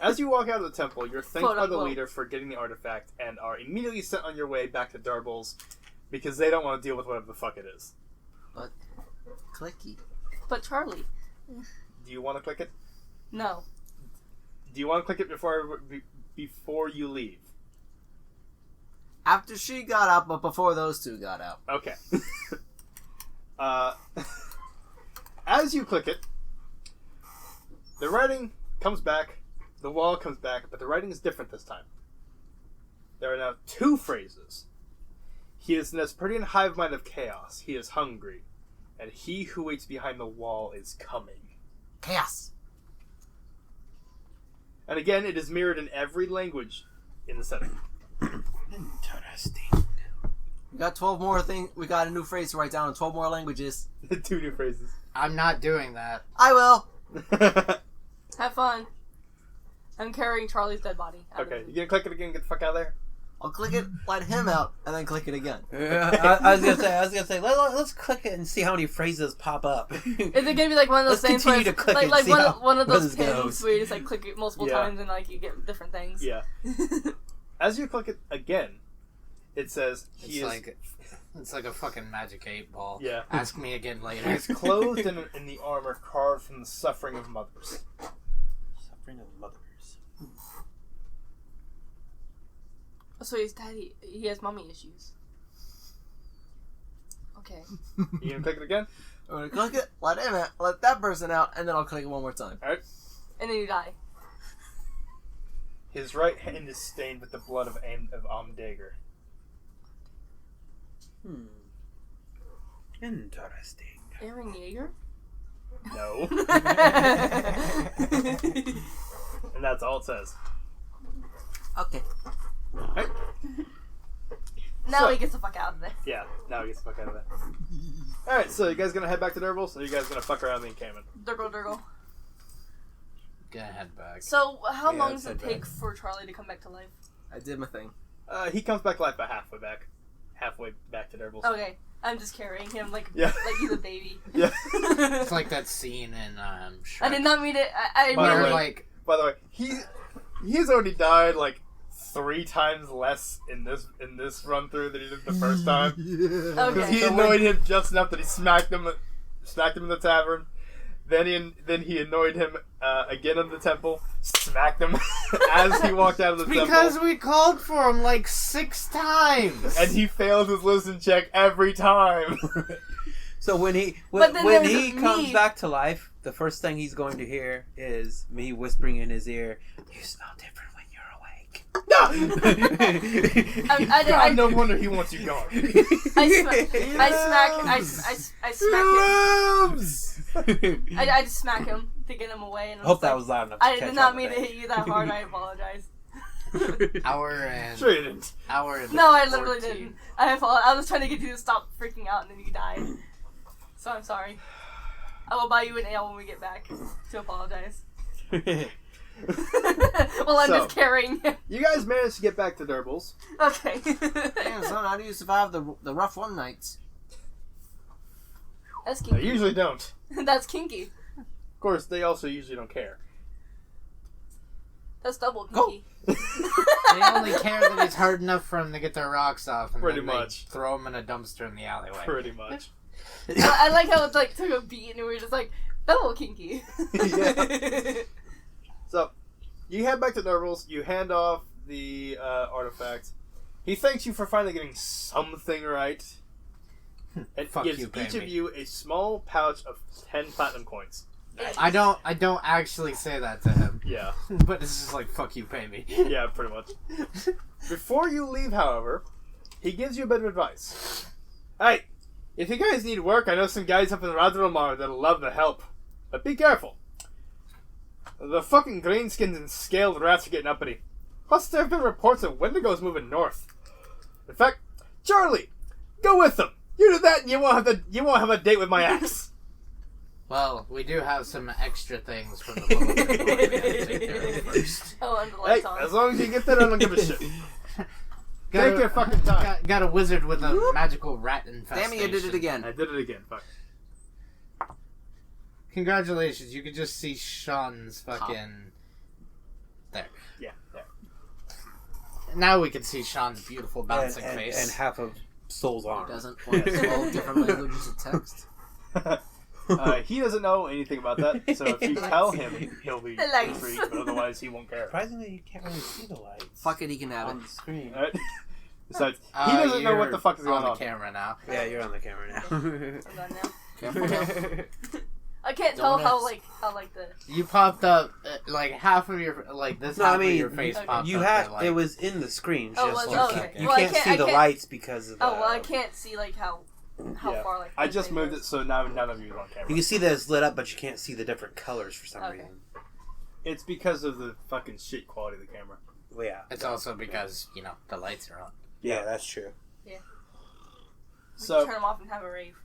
As you walk out of the temple, you're thanked Quote, by the unquote. leader for getting the artifact and are immediately sent on your way back to Durble's because they don't want to deal with whatever the fuck it is. But clicky. But Charlie. Do you want to click it? No. Do you want to click it before you leave? After she got out, but before those two got out. Okay. As you click it, the writing comes back, the wall comes back, but the writing is different this time. There are now two phrases. He is an Asperdian hive mind of chaos. He is hungry. And he who waits behind the wall is coming. Chaos. And again, it is mirrored in every language in the setting. Interesting. We got 12 more things. We got a new phrase to write down in 12 more languages. Two new phrases. I'm not doing that. I will. Have fun. I'm carrying Charlie's dead body. Okay, you gonna click it again and get the fuck out of there? I'll click it, let him out, and then click it again. I was gonna say, let's click it and see how many phrases pop up. Is it gonna be like one of those Let's things where continue it's to click like and see one of where those this pins goes. where you just like click it multiple Yeah. times and like you get different things? Yeah. As you click it again, it says It's like a fucking magic 8-ball. Yeah. Ask me again he later. is clothed in the armor carved from the suffering of mothers. Suffering of mothers. So his daddy, he has mommy issues. Okay. You gonna click it again? I'm gonna click it, let him out, let that person out, and then I'll click it one more time. Alright. And then you die. His right hand is stained with the blood of Amdager. Interesting. Aaron Yeager? No. And that's all it says. Okay. Alright. Now So- he gets the fuck out of there. Yeah, now he gets the fuck out of that. Alright, so you guys gonna head back to Durble's, or you guys gonna fuck around the encampment? Durgle. Gonna head back. So how Yeah, long let's does it head take back. for Charlie to come back to life? I did my thing. He comes back to life about halfway back. Halfway back to Durble's. Okay. I'm just carrying him like Yeah. like he's a baby. Yeah. It's like that scene in Shrek. I did not mean it. I By the Where, way- like, By the way, he's already died like 3 times less in this run through than he did the first time. Because Okay. he annoyed him just enough that he smacked him in the tavern. Then he annoyed him again in the temple, smacked him as he walked out of the because temple, we called for him like 6 times. and he failed his listen check every time. So when he But then when there's he comes me. back to life, the first thing he's going to hear is me whispering in his ear, "You smell different when you're awake." God, no wonder he wants you gone. I just smack him to get him away. And I hope that was loud enough. To I catch did not on mean to that. hit you that hard. I apologize. Hour and Sure you didn't. hour and No, I literally 14. didn't. I was trying to get you to stop freaking out, and then you died. So I'm sorry. I will buy you an ale when we get back to apologize. Well, I'm So- just carrying him. You guys managed to get back to Durbles. Okay. Damn, son, how do you survive the rough one nights? That's They kinky. usually don't. That's kinky. Of course, they also usually don't care. That's double Go. kinky. They only care that it's hard enough for them to get their rocks off, and Pretty then they much. throw them in a dumpster in the alleyway. Pretty much. I like how it like took a beat and we were just like double kinky. Yeah. So, you head back to Durbles. You hand off the artifact. He thanks you for finally getting something right. And Fuck gives you, each baby. of you a small pouch of 10 platinum coins. I don't actually say that to him, Yeah. but it's just like, fuck you, pay me. Yeah, pretty much. Before you leave, however, he gives you a bit of advice. Hey, if you guys need work, I know some guys up in Retrieval that'll love to help. But be careful. The fucking greenskins and scaled rats are getting uppity. Plus, there have been reports of Wendigo's moving north. In fact, Charlie, go with them. You do that, and you won't have a date with my axe. Well, we do have some extra things from the public that we gotta take care of first. Oh, and the Hey, lights on. as long as you get that, I don't give a shit. Take your fucking time. Got a wizard with a magical rat infestation. Damn it, you did it again. I did it again. Fuck. Congratulations, you could just see Sean's fucking... There. Yeah, there. Now we can see Sean's beautiful bouncing and face. half of Soul's He arm. doesn't want 12 different languages of text. He doesn't know anything about that, so if you tell him, he'll be Lights. intrigued, but otherwise he won't care. Surprisingly, you can't really see the lights Fuck it, he can have on it. the screen. Alright? Besides, he doesn't know what the fuck is going on on. the camera now. Yeah, you're on the camera now. I'm done now. Careful now. I can't tell how Donuts. the You popped up, like, half of your, like, this No, half I mean, of your face okay. popped You up. have there, like, it was in the screen. Oh, Just was- you oh, can't, okay. you Well, I can't can't- see I the can't- lights because of the. well I can't see like how Yeah. far like I just thing moved goes. it so now none of you are on camera. You can see that it's lit up, but you can't see the different colors for some Okay. reason. It's because of the fucking shit quality of the camera. Well, yeah. It's also because, you know, the lights are on. Yeah, that's true. We So, can turn them off and have a rave.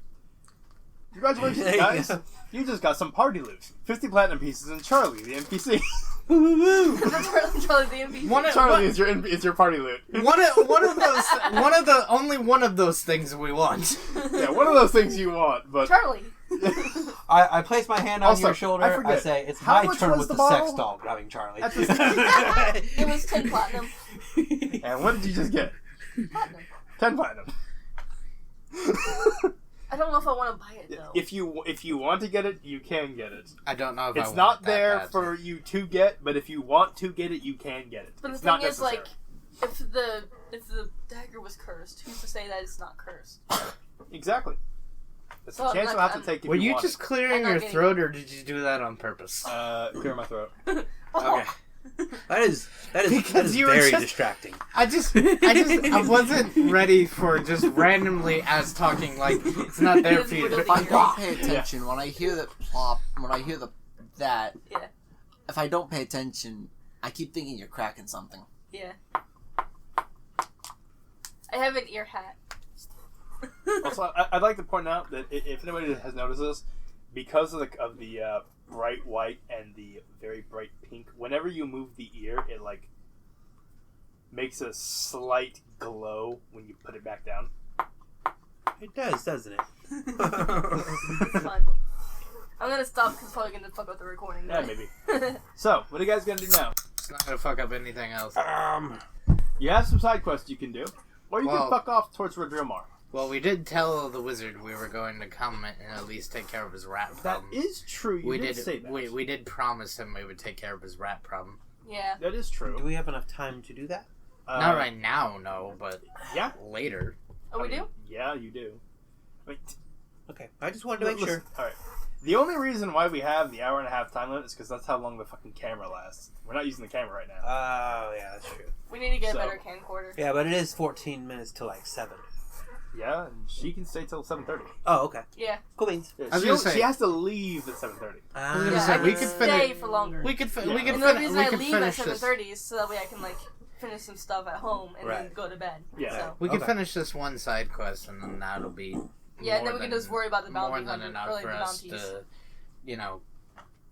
congratulations, There you guys. go. You just got some party loot. 50 platinum pieces and Charlie, the NPC. Charlie the NPC. Charlie is your party loot. One of those, only one of those things we want. Yeah, one of those things you want, but... Charlie. I place my hand on Also, your shoulder. I I, forget, say, it's how my much turn was with the the sex bottle? doll grabbing Charlie. At the- It was 10 platinum. And what did you just get? Platinum. 10 platinum. I don't know if I want to buy it though. If you want to get it, you can get it. I don't know if I It's want not that there bad. for you to get, but if you want to get it, you can get it. But It's the not thing is, necessary. like, if the dagger was cursed, who's to say that it's not cursed? Exactly. That's Well, a chance I'm you'll not- have to take if Were you want just it. clearing I'm not your getting throat, or did you do that on purpose? Clear my throat. Oh. Okay. That is Because you were very just- distracting. I wasn't ready for just randomly as talking like it's not there for you. If I don't pay attention, when I hear that plop, when I hear that, Yeah. if I don't pay attention, I keep thinking you're cracking something. Yeah. I have an ear hat. Also, I'd like to point out that if anybody has noticed this, because of the bright white and the very bright pink, whenever you move the ear, it like makes a slight glow when you put it back down. It does, doesn't it? It's fun. I'm gonna stop because it's probably gonna fuck up the recording. Yeah, maybe. So, what are you guys gonna do now? It's not gonna fuck up anything else. You have some side quests you can do, or you Well- can fuck off towards Retrieval. Well, we did tell the wizard we were going to come and at least take care of his rat That problem. is true. You we did did say that. we did promise him we would take care of his rat problem. Yeah. That is true. Do we have enough time to do that? Not right now, no, but Yeah. later. Oh, we I mean, do? Yeah, you do. I mean, Okay. I just wanted to make sure. All right. The only reason why we have the hour and a half time limit is because that's how long the fucking camera lasts. We're not using the camera right now. Oh, yeah, that's true. We need to get So- a better camcorder. Yeah, but it is 14 minutes till like 7. Yeah, and she can stay till 7:30. Oh, okay. Yeah. Cool beans. Yeah, I was gonna say- she has to leave at 7:30. was gonna Yeah, say, I we can could stay finish- for longer. We could Yeah. we could And the fin- reason we I could leave at finish 7:30 this. is so that way I can like finish some stuff at home and then Right. go to bed. Yeah. So. We could Okay. finish this one side quest and then that'll be Yeah, and more then we can than- just worry about the bounty more than hunter, enough or like for the us bounties. to, you know,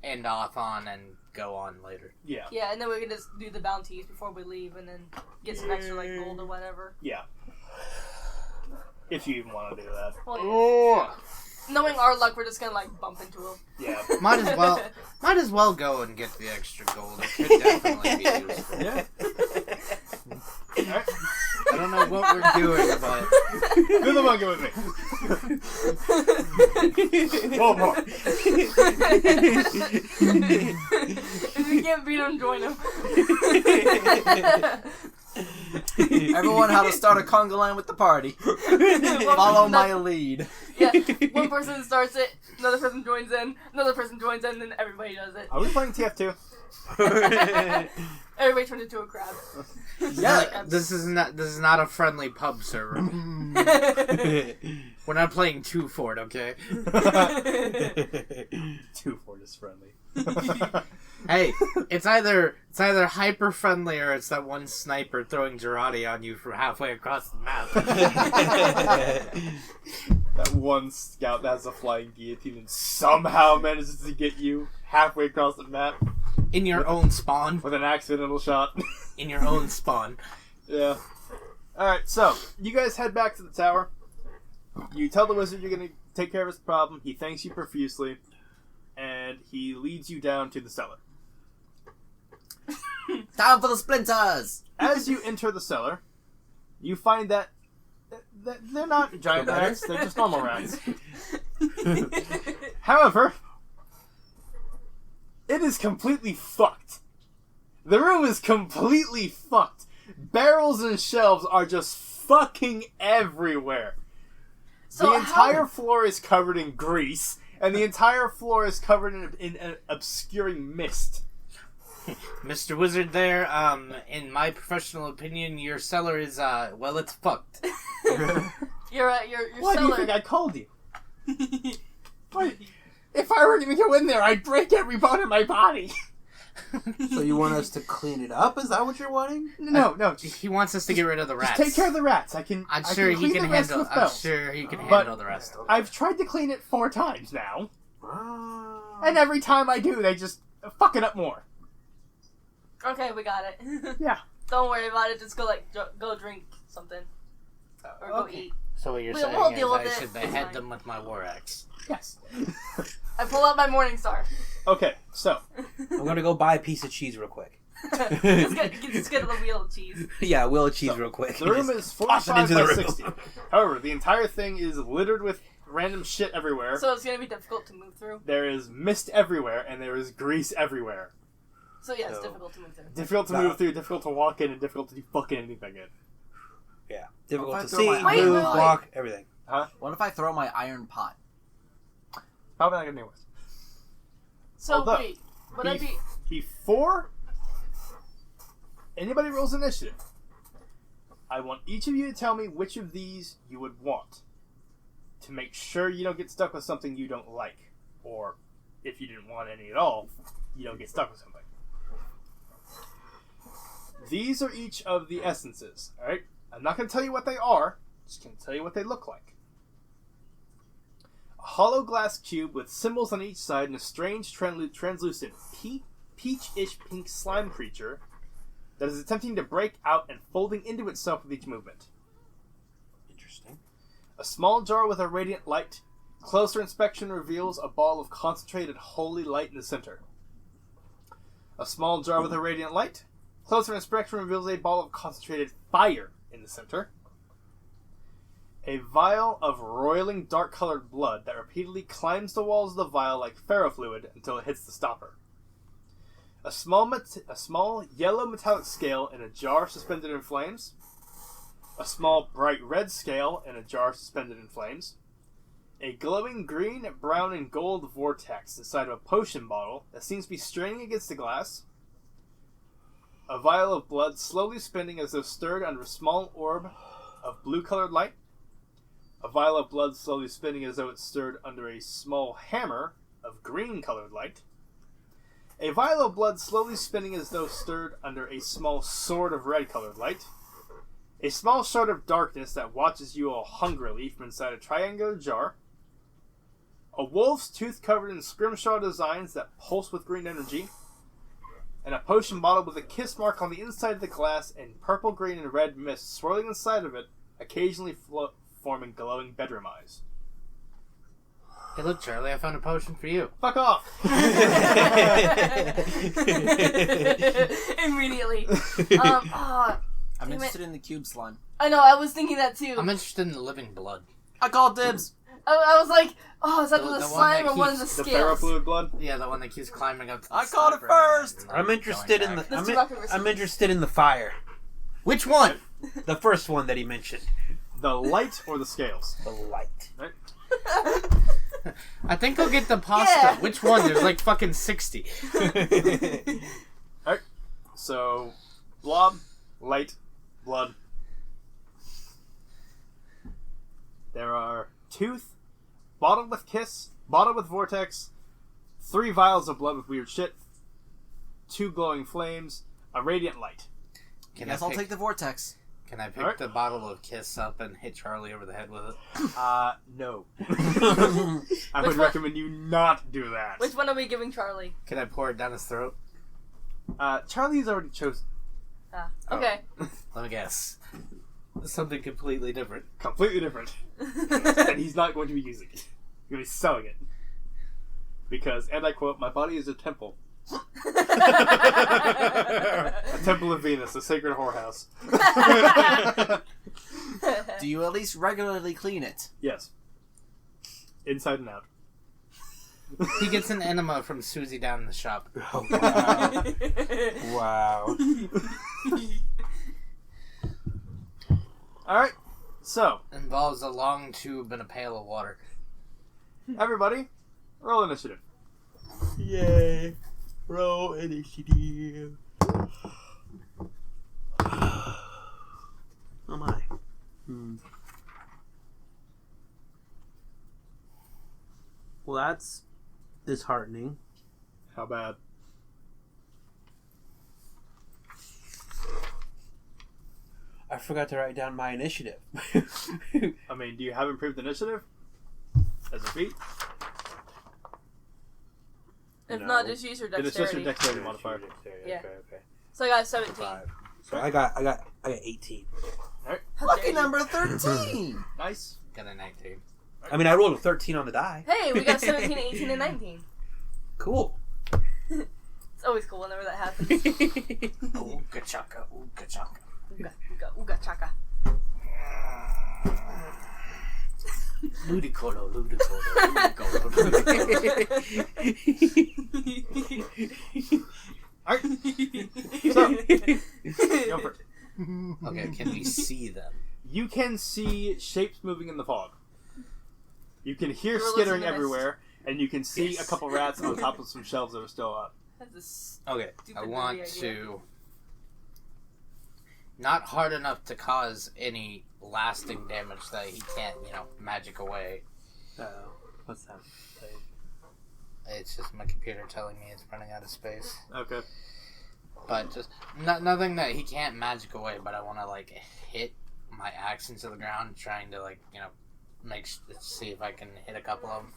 end off on and go on later. Yeah. Yeah, and then we can just do the bounties before we leave, and then get some extra like gold or whatever. Yeah. If you even want to do that. Well, knowing our luck, we're just gonna like bump into them. Yeah. Might as well go and get the extra gold. It could definitely be useful. Yeah. Alright. I don't know what we're doing, but Do the monkey with me. One more. If we can't beat him, join him. Everyone, how to start a conga line with the party. Follow my lead. Yeah, one person starts it, another person joins in, another person joins in, and then everybody does it. Are we playing TF2? Everybody turns into a crab. Yeah. this is not a friendly pub server. We're not playing 2 Fort, okay? 2 Fort is friendly. Hey, it's either hyper friendly or it's that one sniper throwing Girardi on you from halfway across the map. That one scout that has a flying guillotine and somehow manages to get you halfway across the map In your own spawn. with an accidental shot. In your own spawn. Yeah. Alright, so, you guys head back to the tower. You tell the wizard you're going to take care of his problem. He thanks you profusely. And he leads you down to the cellar. Time for the splinters! As you enter the cellar, you find that they're not giant rats, they're just normal rats. However, it is completely fucked. The room is completely fucked. Barrels and shelves are just fucking everywhere. So The entire floor is covered in grease, and the entire floor is covered in an obscuring mist. Mr. Wizard there, in my professional opinion, your cellar is, well, it's fucked. Your Why do you cellar. think I called you? What? If I were to go in there, I'd break every bone in my body. So you want us to clean it up? Is that what you're wanting? No, He wants us to get rid of the rats. just take care of the rats. I'm I sure he clean can the rest handle. with I'm bells. sure he can But handle the rest. I've tried to clean it 4 times now, Ah. and every time I do, they just fuck it up more. Okay, we got it. Yeah. Don't worry about it. Just go go drink something or go Okay. eat. So what you're We'll saying deal is with I it. should It's behead fine. them with my war axe. Yes. I pull out my morning star. Okay, so I'm gonna go buy a piece of cheese real quick. Just get a wheel of cheese. Yeah, wheel of cheese real quick. the room Just is toss it 45 into by the room. 60. However, the entire thing is littered with random shit everywhere. So it's gonna be difficult to move through. There is mist everywhere, and there is grease everywhere. So yeah, it's So- difficult to move through. Difficult to move through, difficult to walk in, and difficult to do fucking anything in. Yeah, difficult What to if I see, throw my move, iron- walk, everything. What if I throw my iron pot? Probably not gonna do it. So Although, wait, would I be? Before anybody rolls initiative, I want each of you to tell me which of these you would want to make sure you don't get stuck with something you don't like, or if you didn't want any at all, you don't get stuck with something. These are each of the essences, alright? I'm not going to tell you what they are, just going to tell you what they look like. A hollow glass cube with symbols on each side and a strange translucent peach-ish pink slime creature that is attempting to break out and folding into itself with each movement. Interesting. A small jar with a radiant light. Closer inspection reveals a ball of concentrated holy light in the center. A small jar with a radiant light. Closer inspection reveals a ball of concentrated fire in the center. A vial of roiling dark-colored blood that repeatedly climbs the walls of the vial like ferrofluid until it hits the stopper. A small yellow metallic scale in a jar suspended in flames. A small bright red scale in a jar suspended in flames. A glowing green, brown, and gold vortex inside of a potion bottle that seems to be straining against the glass. A vial of blood slowly spinning as though stirred under a small orb of blue-colored light. A vial of blood slowly spinning as though it stirred under a small hammer of green-colored light. A vial of blood slowly spinning as though stirred under a small sword of red-colored light. A small shard of darkness that watches you all hungrily from inside a triangular jar. a wolf's tooth covered in scrimshaw designs that pulse with green energy, and a potion bottle with a kiss mark on the inside of the glass and purple, green, and red mist swirling inside of it, occasionally forming glowing bedroom eyes. Hey, look, Charlie, I found a potion for you. Fuck off! Immediately. I'm interested in the cube slime. I know, I was thinking that too. I'm interested in the living blood. I call dibs. I was like, is that The the one slime that or one of the keeps The pharaoh scales? fluid blood? Yeah, the one that keeps climbing up to the I called it sniper first! and, I'm interested in going the. back. Let's do rock, paper, I'm interested in the fire. Which one? The first one that he mentioned. The light or the scales? The light. Right? I think I'll get the pasta. Yeah. Which one? There's like fucking 60. Alright. So, blob, light, blood. There are tooth, bottle with kiss, bottle with vortex, 3 vials of blood with weird shit, 2 glowing flames, a radiant light. Can Guess I I'll pick, take the vortex. Can I pick Alright. the bottle of Kiss up and hit Charlie over the head with it? No. I Which would one? recommend you not do that. Which one are we giving Charlie? Can I pour it down his throat? Charlie's already chosen. Okay. Let me guess. Something completely different. Completely different. And he's not going to be using it. He's going to be selling it. Because, and I quote, my body is a temple. A temple of Venus, a sacred whorehouse. Do you at least regularly clean it? Yes. Inside and out. He gets an enema from Susie down in the shop. Oh, wow. Wow. Alright, so, Involves a long tube and a pail of water. everybody, roll initiative. Yay. Roll initiative. Oh my. Well, that's disheartening. How bad? I forgot to write down my initiative. I mean, do you have improved initiative? As a feat? If No. not, just use your Then it's just dexterity. your dexterity modifier. Yeah. Okay. So I got 17. 5. So I got 18. How Lucky dare you. number 13! Nice. Got a 19. I mean, I rolled a 13 on the die. Hey, we got 17, 18, and 19. Cool. It's always cool whenever that happens. Ooga chaka, ooga chaka. Ooga, ooga, ooga chaka. Ludicolo, ludicolo, ludicolo, ludicolo. Alright. So, go for it. Okay, can we see them? You can see shapes moving in the fog. You can hear Gorillas skittering in the mist. everywhere, and you can see Yes. a couple rats on top of some shelves that are still up. That's a s- Okay, Stupid I movie want idea. to... Not hard enough to cause any lasting damage that he can't, magic away. What's that? It's just my computer telling me it's running out of space. Okay. But just nothing that he can't magic away, but I want to, hit my axe into the ground, trying to, see if I can hit a couple of them.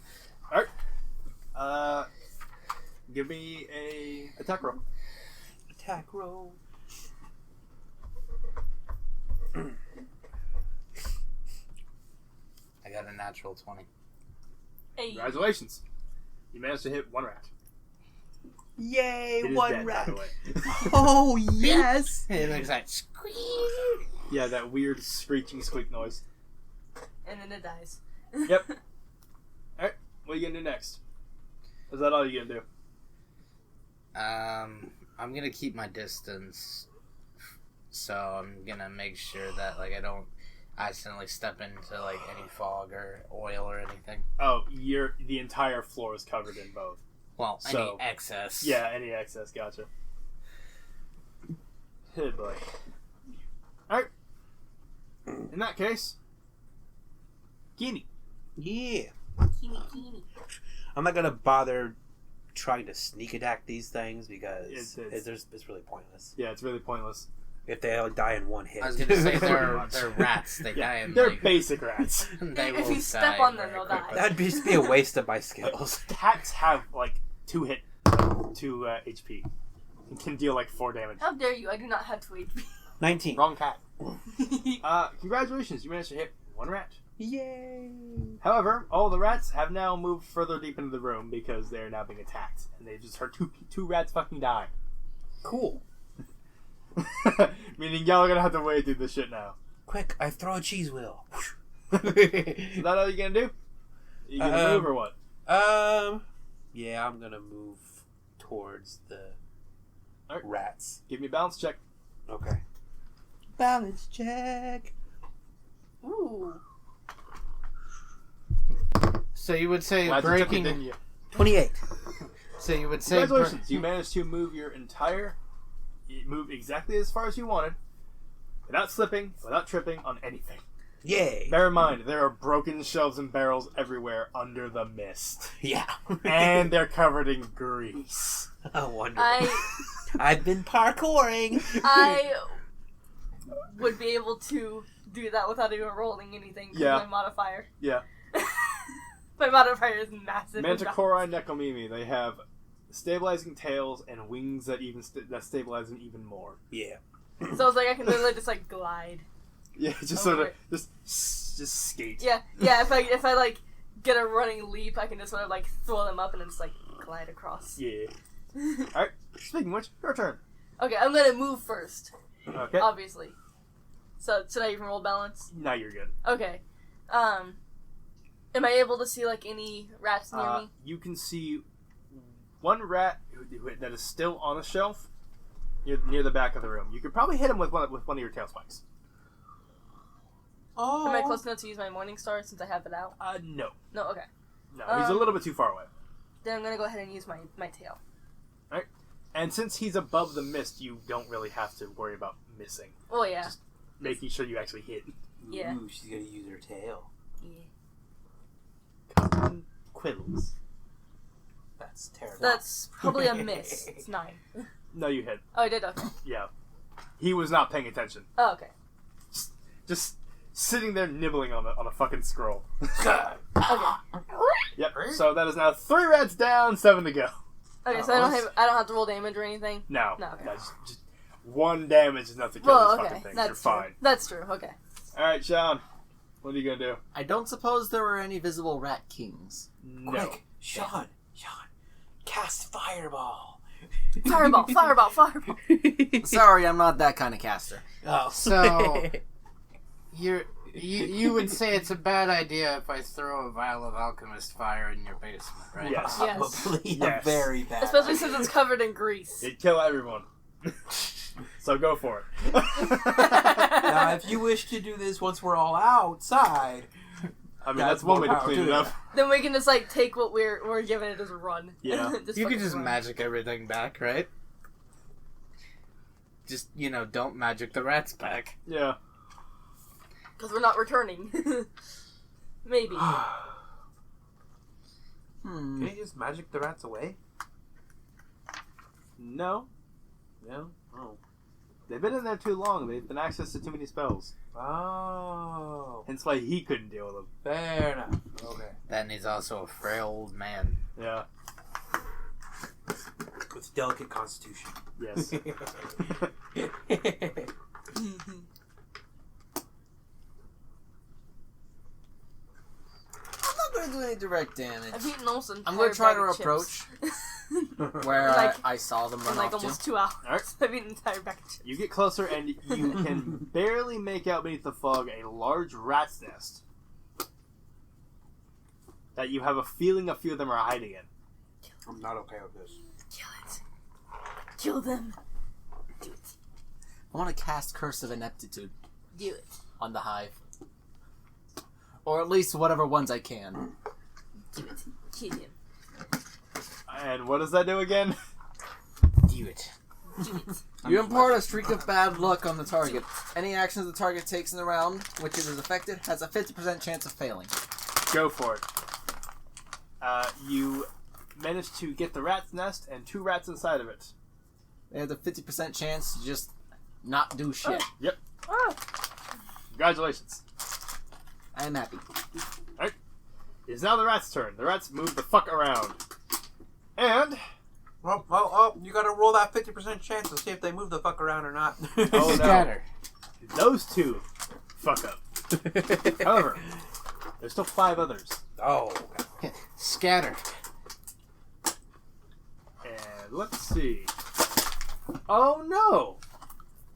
Give me a attack roll. Attack roll. I got a natural 20. Hey. Congratulations. You managed to hit one rat. Yay, It is one dead, by rat. the way. Oh, yes. It makes that squeak. Yeah, that weird screeching squeak noise. And then it dies. Yep. Alright, what are you gonna do next? Is that all you're gonna do? I'm gonna keep my distance, so I'm gonna make sure that I don't accidentally step into any fog or oil or anything. Oh, the entire floor is covered in both. Well, So- any excess. Yeah, any excess, gotcha. Hey, boy. Alright. In that case, Guinea. Yeah. Keeny, keeny. I'm not gonna bother trying to sneak attack these things because It's- it's really pointless. Yeah, it's really pointless. If they all die in one hit. I was gonna say they're rats. They die in They're like, basic rats. they If will you step die on them, very they'll die. quickly. That'd just be a waste of my skills. Cats have like 2 HP. And can deal like 4 damage. How dare you? I do not have 2 HP. 19. Wrong cat. Congratulations, you managed to hit 1 rat. Yay! However, all the rats have now moved further deep into the room because they're now being attacked, and they've just heard two rats fucking die. Cool. Meaning y'all are gonna have to wade through this shit now. Quick, I throw a cheese wheel. Is that all you gonna do? You gonna move or what? Yeah, I'm gonna move towards the Alright. rats. Give me a balance check. Okay. Balance check. Ooh. So you would say Glad you took it, breaking. didn't you? 28. So you would say Congratulations, you managed to move move exactly as far as you wanted, without slipping, without tripping on anything. Yay. Bear in mind, there are broken shelves and barrels everywhere under the mist. Yeah. And they're covered in grease. Oh, wonderful. I've been parkouring. I would be able to do that without even rolling anything. 'Cause Yeah. My modifier. Yeah. My modifier is massive. Manticora and Necomimi, they have stabilizing tails and wings that that stabilize them even more. Yeah. So it's like I can literally just like glide. Yeah, just Over sort of it. just skate. Yeah, yeah. If I like get a running leap, I can just sort of like throw them up and then just like glide across. Yeah. Alright, speaking of which, your turn. Okay, I'm gonna move first, Okay. obviously. So should I even roll balance? Now you're good. Okay. Am I able to see like any rats near me? You can see one rat that is still on a shelf near the back of the room. You could probably hit him with one of your tail spikes. Oh. Am I close enough to use my Morning Star since I have it out? No. No, okay. No, he's a little bit too far away. Then I'm gonna go ahead and use my tail. And since he's above the mist, you don't really have to worry about missing. Oh yeah. Just making sure you actually hit. Yeah. Ooh, she's gonna use her tail. Yeah. Quills. That's terrible. That's probably a miss. It's 9. No, you hit. Oh, I did? Okay. Yeah. He was not paying attention. Oh, okay. Just sitting there nibbling on a fucking scroll. Okay. Yep. So that is now 3 rats down, 7 to go. Okay, so I don't have to roll damage or anything? No. No, okay. Just 1 damage is enough to kill Well, these okay. fucking things. That's You're true. fine. That's true, okay. Alright, Sean. What are you gonna do? I don't suppose there were any visible rat kings. No. Quick, Sean, cast fireball. Fireball, fireball, fireball. Sorry, I'm not that kind of caster. Oh. So you would say it's a bad idea if I throw a vial of alchemist fire in your basement, right? Yes. Yes. Probably Yes. a very bad. Especially since it's covered in grease. It'd kill everyone. So go for it. Now, if you wish to do this once we're all outside, I mean, Yeah, that's one way to more power clean to it up. Then we can just like take what we're given and just run. Yeah. You could fucking just run. magic everything back, right? Just, don't magic the rats back. Yeah. Because we're not returning. Maybe. Hmm. can you just magic the rats away? No. No. Oh. They've been in there too long. They've been access to too many spells. Oh. Hence why he couldn't deal with them. Fair enough. Okay. Then he's also a frail old man. Yeah. With delicate constitution. Yes. I'm not going to do any direct damage. I've eaten almost an I'm entire going to try bag to of chips. approach where Like- I saw them in run like off almost to. 2 hours. Alright. I've eaten an entire bag of chips. You get closer and you can barely make out beneath the fog a large rat's nest that you have a feeling a few of them are hiding in. I'm not okay with this. Kill it. Kill them. Do it. I want to cast Curse of Ineptitude Do it. on the hive. Or at least whatever ones I can. Do it. Kill him. And what does that do again? Do it. Do it. You impart a streak of bad luck on the target. Any actions the target takes in the round, which it is affected, has a 50% chance of failing. Go for it. You managed to get the rat's nest and 2 rats inside of it. They have the 50% chance to just not do shit. Ah. Congratulations. I am happy. It is now the rat's turn. The rats move the fuck around. And... Oh, you gotta roll that 50% chance to see if they move the fuck around or not. Oh, no. Scatter. Those two fuck up. However, there's still 5 others. Oh, okay. Scatter. And let's see. Oh no!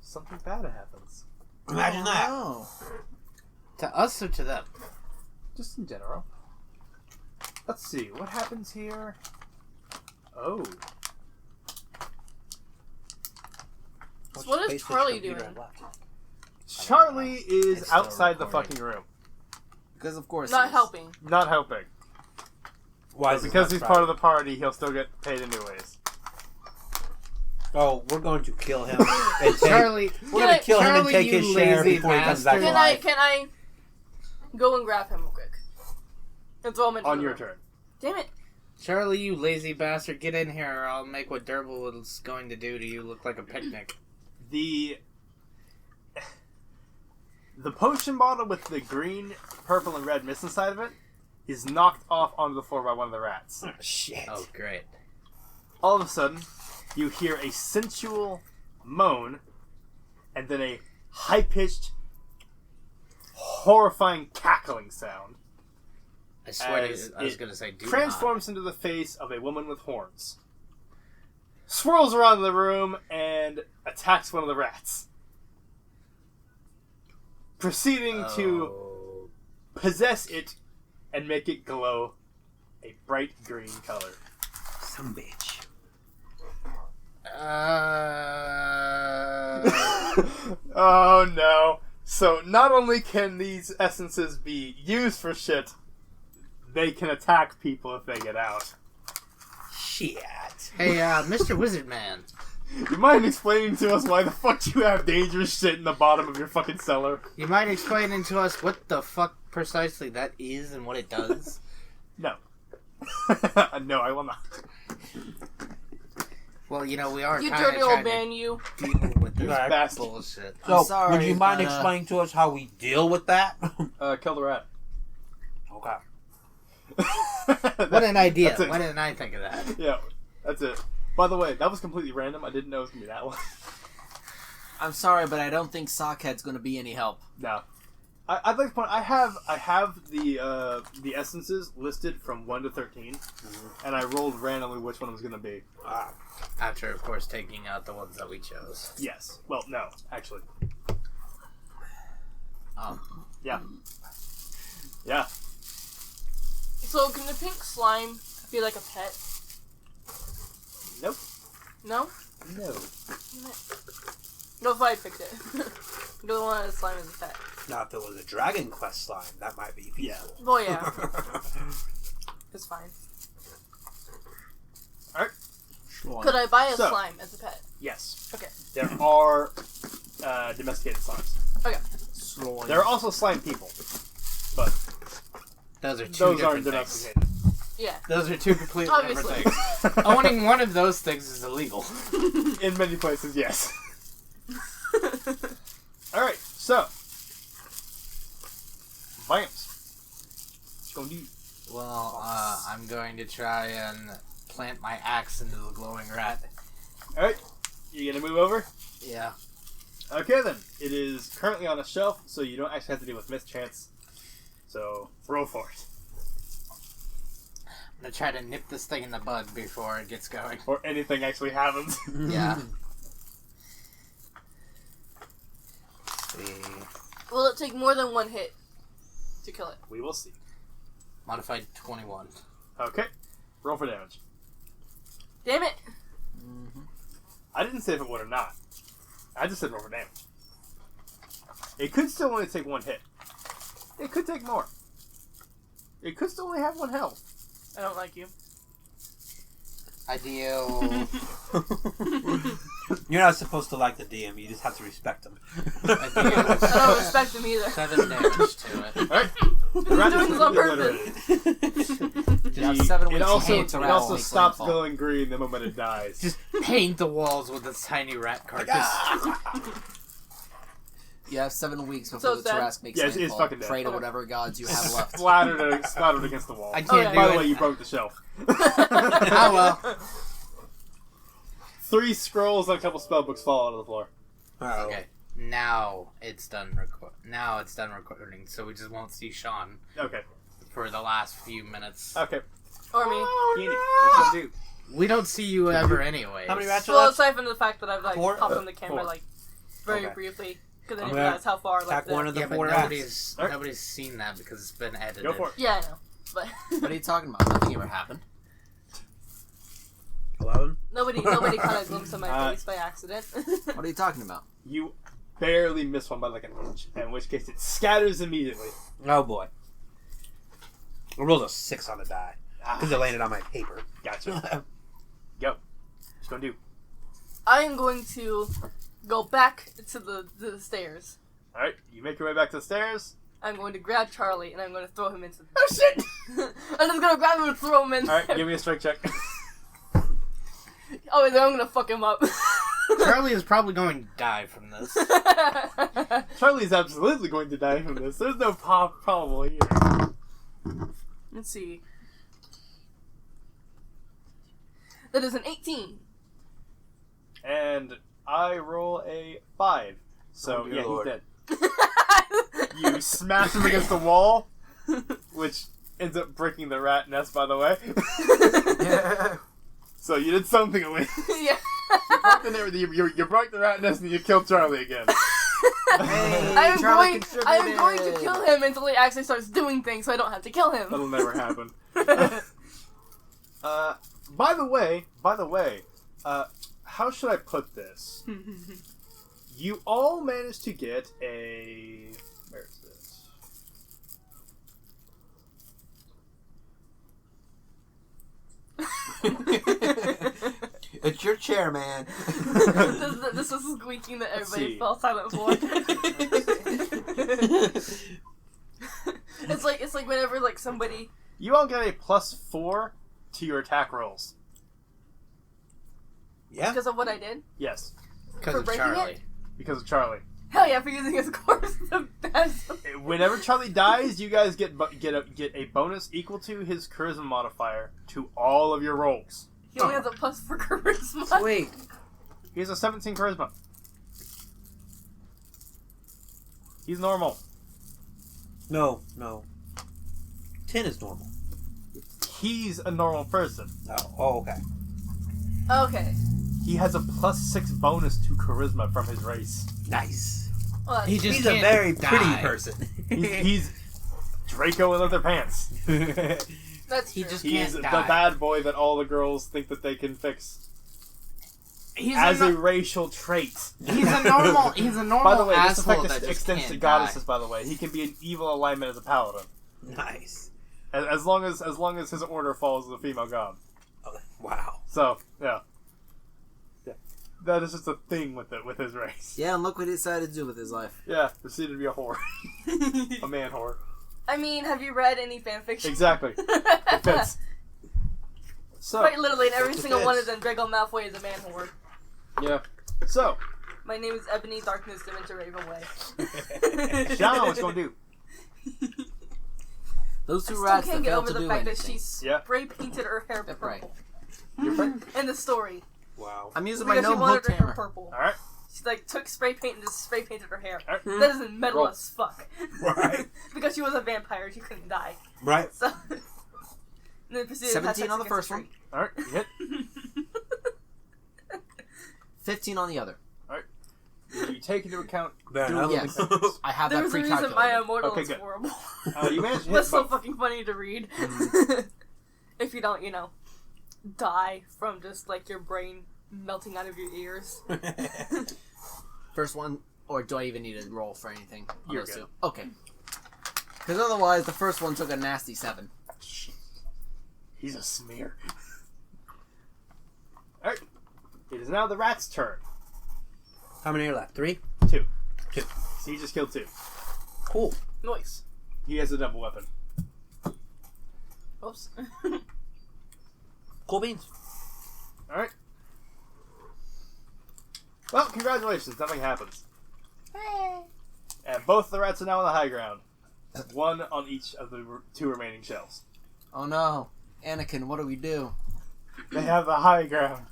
Something bad happens. Imagine that. Oh. To us or to them? Just in general. Let's see, what happens here? Oh. So what is Charlie doing? Charlie is It's still outside the recording. fucking room. Because of course. Not he is. helping. Not helping. Why? But because he's part of the party, he'll still get paid anyways. Oh, we're going to kill him. And take, Charlie, we're going to kill him and Charlie, take you his share lazy before he comes back to bastard. life. Can I go and grab him real quick? That's all I'm meant to On do. your turn. Damn it. Charlie, you lazy bastard, get in here or I'll make what Durble is going to do to you look like a picnic. The potion bottle with the green, purple, and red mist inside of it is knocked off onto the floor by one of the rats. Oh, shit. Oh, great. All of a sudden, you hear a sensual moan, and then a high-pitched, horrifying cackling sound. I swear to As you, I was it going to say do transforms into the face of a woman with horns. Swirls around the room and attacks one of the rats. Proceeding not. to Oh. possess it and make it glow a bright green color. Some bitch. Oh no. So not only can these essences be used for shit, they can attack people if they get out. Shit. Hey, Mr. Wizard Man. You mind explaining to us why the fuck you have dangerous shit in the bottom of your fucking cellar? You mind explaining to us what the fuck precisely that is and what it does? No. No, I will not. Well, you know, we are You kind of dirty old trying man, you. to deal with this Right. Bastard. bullshit. So, I'm sorry, would you mind but, explaining to us how we deal with that? Kill the rat. Okay. What an idea. That's it. Why didn't I think of that? Yeah, that's it. By the way, that was completely random. I didn't know it was going to be that one. I'm sorry, but I don't think Sockhead's going to be any help. No. I'd like to point. I have the essences listed from 1 to 13, and I rolled randomly which one was going to be. After, of course, taking out the ones that we chose. Yes. Well, no, actually. Yeah. Yeah. So can the pink slime be like a pet? Nope. No? No. No, if I picked it. You're the one that slime as a pet. Now, if it was a Dragon Quest slime, that might be Yeah. Oh yeah, it's fine. Could I buy a So- slime as a pet? Yes. Okay. There are domesticated slimes. Okay. There are also slime people, but Those are two those aren't different things. domesticated. Yeah. Those are two completely Obviously. different things. Owning one of those things is illegal. In many places, yes. Alright, so. Vamps. What you gonna do? Well, I'm going to try and plant my axe into the glowing rat. Alright, you gonna move over? Yeah. Okay then. It is currently on a shelf, so you don't actually have to deal with mischance. So, roll for it. I'm going to try to nip this thing in the bud before it gets going. Or anything actually happens. Yeah. Let's see. Will it take more than one hit to kill it? We will see. Modified 21. Okay, roll for damage. Damn it! I didn't say if it would or not. I just said roll for damage. It could still only take one hit. It could take more. It could still only have one health. I don't like you. I deal... You're not supposed to like the DM, you just have to respect him. I I don't respect him either. 7 damage to it. Alright. The I'm rat doing is this on completely obliterated. Just 7 It weeks also, paint it the also walls. stops glowing green the moment it dies. Just paint the walls with this tiny rat carcass. You have 7 weeks So before it's the dead? Tarrasque makes Yeah, it's landfall. fucking dead. Pray to Okay. whatever gods you have left. Splattered against the wall. I Okay. can't By do the way, it. you broke the shelf. Oh well. 3 scrolls and a couple spell books fall onto the floor. Oh. Okay. Now it's done recording, so we just won't see Sean Okay. for the last few minutes. Okay. Or me. Guinea, what you gonna do? We don't see you ever anyway. How many rats are Well, left? aside from the fact that I've like 4? popped on the camera 4. like very Okay. briefly because I I'm didn't gonna realize how far like attack one of the Yeah, but 4 nobody's Alright. nobody's seen that because it's been edited. Go for it. Yeah, I know, but What are you talking about? Nothing ever happened. 11? nobody caught a glimpse of my face by accident. What are you talking about? You barely miss one by like an inch, in which case it scatters immediately. Oh boy. I rolled a 6 on the die. Because it landed on my paper. Gotcha. Go. What's gonna do? I am going to go back to the stairs. Alright, you make your way back to the stairs. I'm going to grab Charlie and I'm going to throw him into. Oh shit! I'm just gonna grab him and throw him in. Alright, there. give me a strength check. Oh, and then I'm gonna fuck him up. Charlie is probably going to die from this. Charlie's absolutely going to die from this. There's no probable here. Let's see. That is an 18. And I roll a 5. So, Oh, dear yeah, Lord. he's dead. You smash him against the wall, which ends up breaking the rat nest, by the way. So you did something with Yeah. you broke the rat nest and you killed Charlie again. Hey, I am Charlie going to contributed. kill him until he actually starts doing things, so I don't have to kill him. That'll never happen. By the way, how should I put this? You all managed to get a... Where is this? It's your chair, man. this is squeaking that Let's everybody see. fell silent for. it's like whenever like somebody. You all get a +4 to your attack rolls. Yeah? Because of what I did. Yes, Because For of breaking Charlie. because of Charlie. Hell yeah, for using his corpse the best. Whenever Charlie dies, you guys get a bonus equal to his charisma modifier to all of your rolls. He only has a plus for charisma. Sweet. He has a 17 charisma. He's normal. No. 10 is normal. He's a normal person. Oh, okay. Okay. He has a +6 bonus to charisma from his race. Nice. Well, that's- He just He's a can't very die. pretty person. He's Draco in leather pants. that's He true. just He's can't the die. bad boy that all the girls think that they can fix. He's As a, a racial trait. he's a normal. He's a normal By the way, this asshole effect that just extends to can't goddesses. die. By the way, he can be an evil alignment as a paladin, Nice. as long as his order follows the female god. Oh, wow. So yeah, that is just a thing with his race. Yeah, and look what he decided to do with his life. Yeah, proceeded to be a whore, a man whore. I mean, have you read any fanfiction? Exactly. It fits. So Quite literally, in every It single one of fits. them, Draco Malfoy is a man whore. yeah. So My name is Ebony Darkness Dementia Ravenway. Shauna, what's gonna do? Those I two still rats can't that get failed over to the do fact that anything. she Yeah. spray painted her hair That's purple. right. Your friend? In the story. Wow. I'm using my Because she gnome wanted hook her hair hammer. purple. All right. She like took spray paint and just spray painted her hair. All right. That is metal Roll. as fuck. Right. Because she was a vampire, she couldn't die. Right. So, and then proceeded to have 17 sex on the against first a one. tree. All right. You hit. 15 on the other. You take into account. Fair dual enough. mechanics. I have that There's a reason my pre-calculated. immortal Okay, is good. horrible. You managed to hit That's so both. fucking funny to read. If you don't, die from just like your brain melting out of your ears. First one, or do I even need to roll for anything? on You're those good. two? Okay. Because otherwise, the first one took a nasty 7. He's a smear. Alright. It is now the rat's turn. How many are left? 3? 2. 2. So he just killed 2. Cool. Noise. He has a double weapon. Oops. Cool beans. Alright. Well, congratulations. Nothing happens. And both the rats are now on the high ground. One on each of the 2 remaining shells. Oh no. Anakin, what do we do? They have the high ground.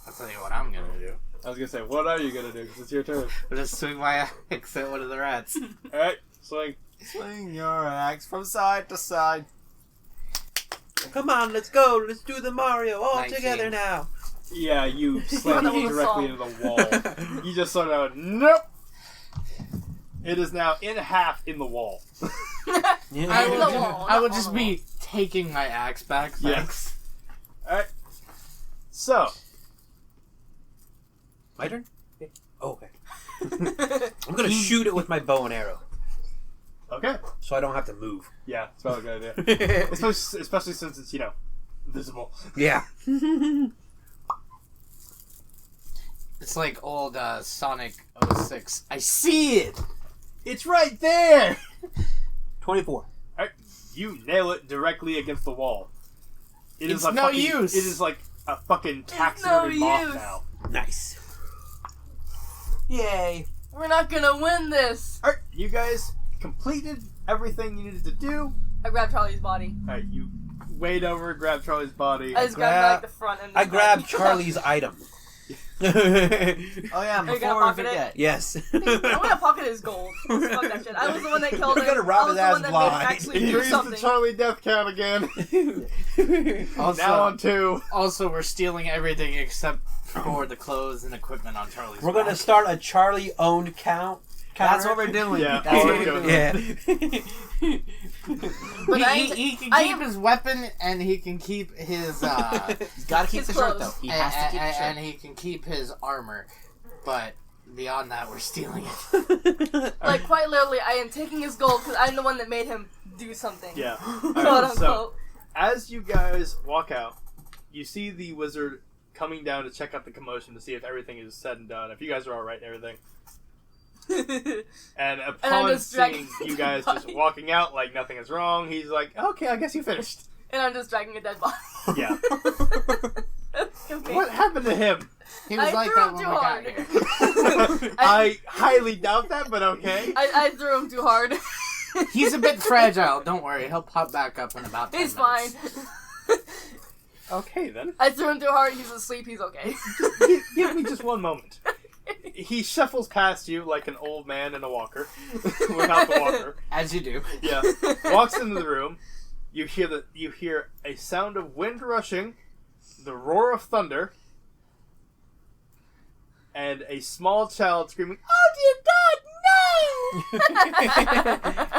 I'll tell you what I'm gonna do. I was gonna say, what are you gonna do? Because it's your turn. I'll just swing my axe at one of the rats. Alright, swing. Swing your axe from side to side. Come on, let's go. Let's do the Mario all 19. together now. Yeah, you slam That it was a directly song. into the wall. You just sort of, nope! It is now in half in the wall. I will, the ju- wall, I not will on just the be taking my axe back. Yeah. Thanks. Alright. So, My turn? Oh, okay. I'm gonna shoot it with my bow and arrow, okay. so I don't have to move. Yeah, it's probably a good idea. Especially since it's, visible. Yeah. It's like old Sonic 06. I see it! It's right there! 24. Alright, you nail it directly against the wall. It's no use. It is like a fucking taxidermy no moth use. now. Nice. Yay. We're not gonna win this. Alright, you guys completed everything you needed to do. I grabbed Charlie's body. Alright, you wade over, grab Charlie's body. I just grabbed like the front and the I grabbed back. Charlie's item. Oh yeah, Are you gonna before we pocket it? forget. Yes. I'm gonna pocket his gold. Fuck that shit. I was the one that killed You're him. gonna rob I was his the ass one that blind. made him actually do Here's the something. Charlie death count again. Also, Now on 2. also, we're stealing everything except for the clothes and equipment on Charlie's We're gonna back. start a Charlie-owned count. That's what we're doing. Yeah, That's all what right, we're go. doing. Yeah. But He can I keep am- his weapon and he can keep his He's gotta keep His the shirt clothes. though. He has to keep the and shirt. he can keep his armor. But beyond that, we're stealing it. Like, quite literally, I am taking his gold because I'm the one that made him do something. Yeah. Quote Alright, so, unquote. as you guys walk out, you see the wizard coming down to check out the commotion to see if everything is said and done, if you guys are alright and everything. And I'm upon just seeing dragging you guys the just body. walking out like nothing is wrong, he's like, okay, I guess you finished. And I'm just dragging a dead body. Yeah. Okay. What happened to him? He was I like threw that him when too we got hard. here. I highly doubt that, but okay. I threw him too hard. He's a bit fragile. Don't worry, he'll pop back up in about 10 He's fine. minutes. Okay, then. I threw him too hard. He's asleep. He's okay. Give me just one moment. He shuffles past you like an old man in a walker, without the walker. As you do. Yeah. Walks into the room. You hear a sound of wind rushing, the roar of thunder, and a small child screaming, "Oh dear God,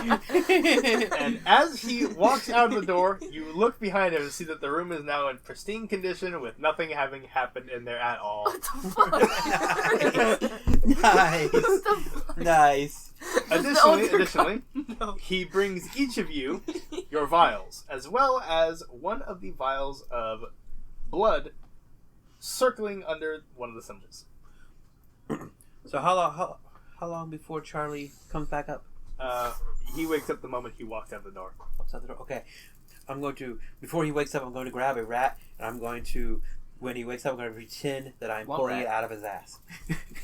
no!" And as he walks out of the door, you look behind him and see that the room is now in pristine condition with nothing having happened in there at all. What the fuck? Nice. What the fuck? Nice. Additionally, No. he brings each of you your vials, as well as one of the vials of blood circling under one of the symbols. So how long before Charlie comes back up? He wakes up the moment he walks out the door. Outside the door. Okay. I'm going to, before he wakes up, I'm going to grab a rat, and I'm going to, when he wakes up, I'm going to pretend that I'm What pulling rat? it out of his ass.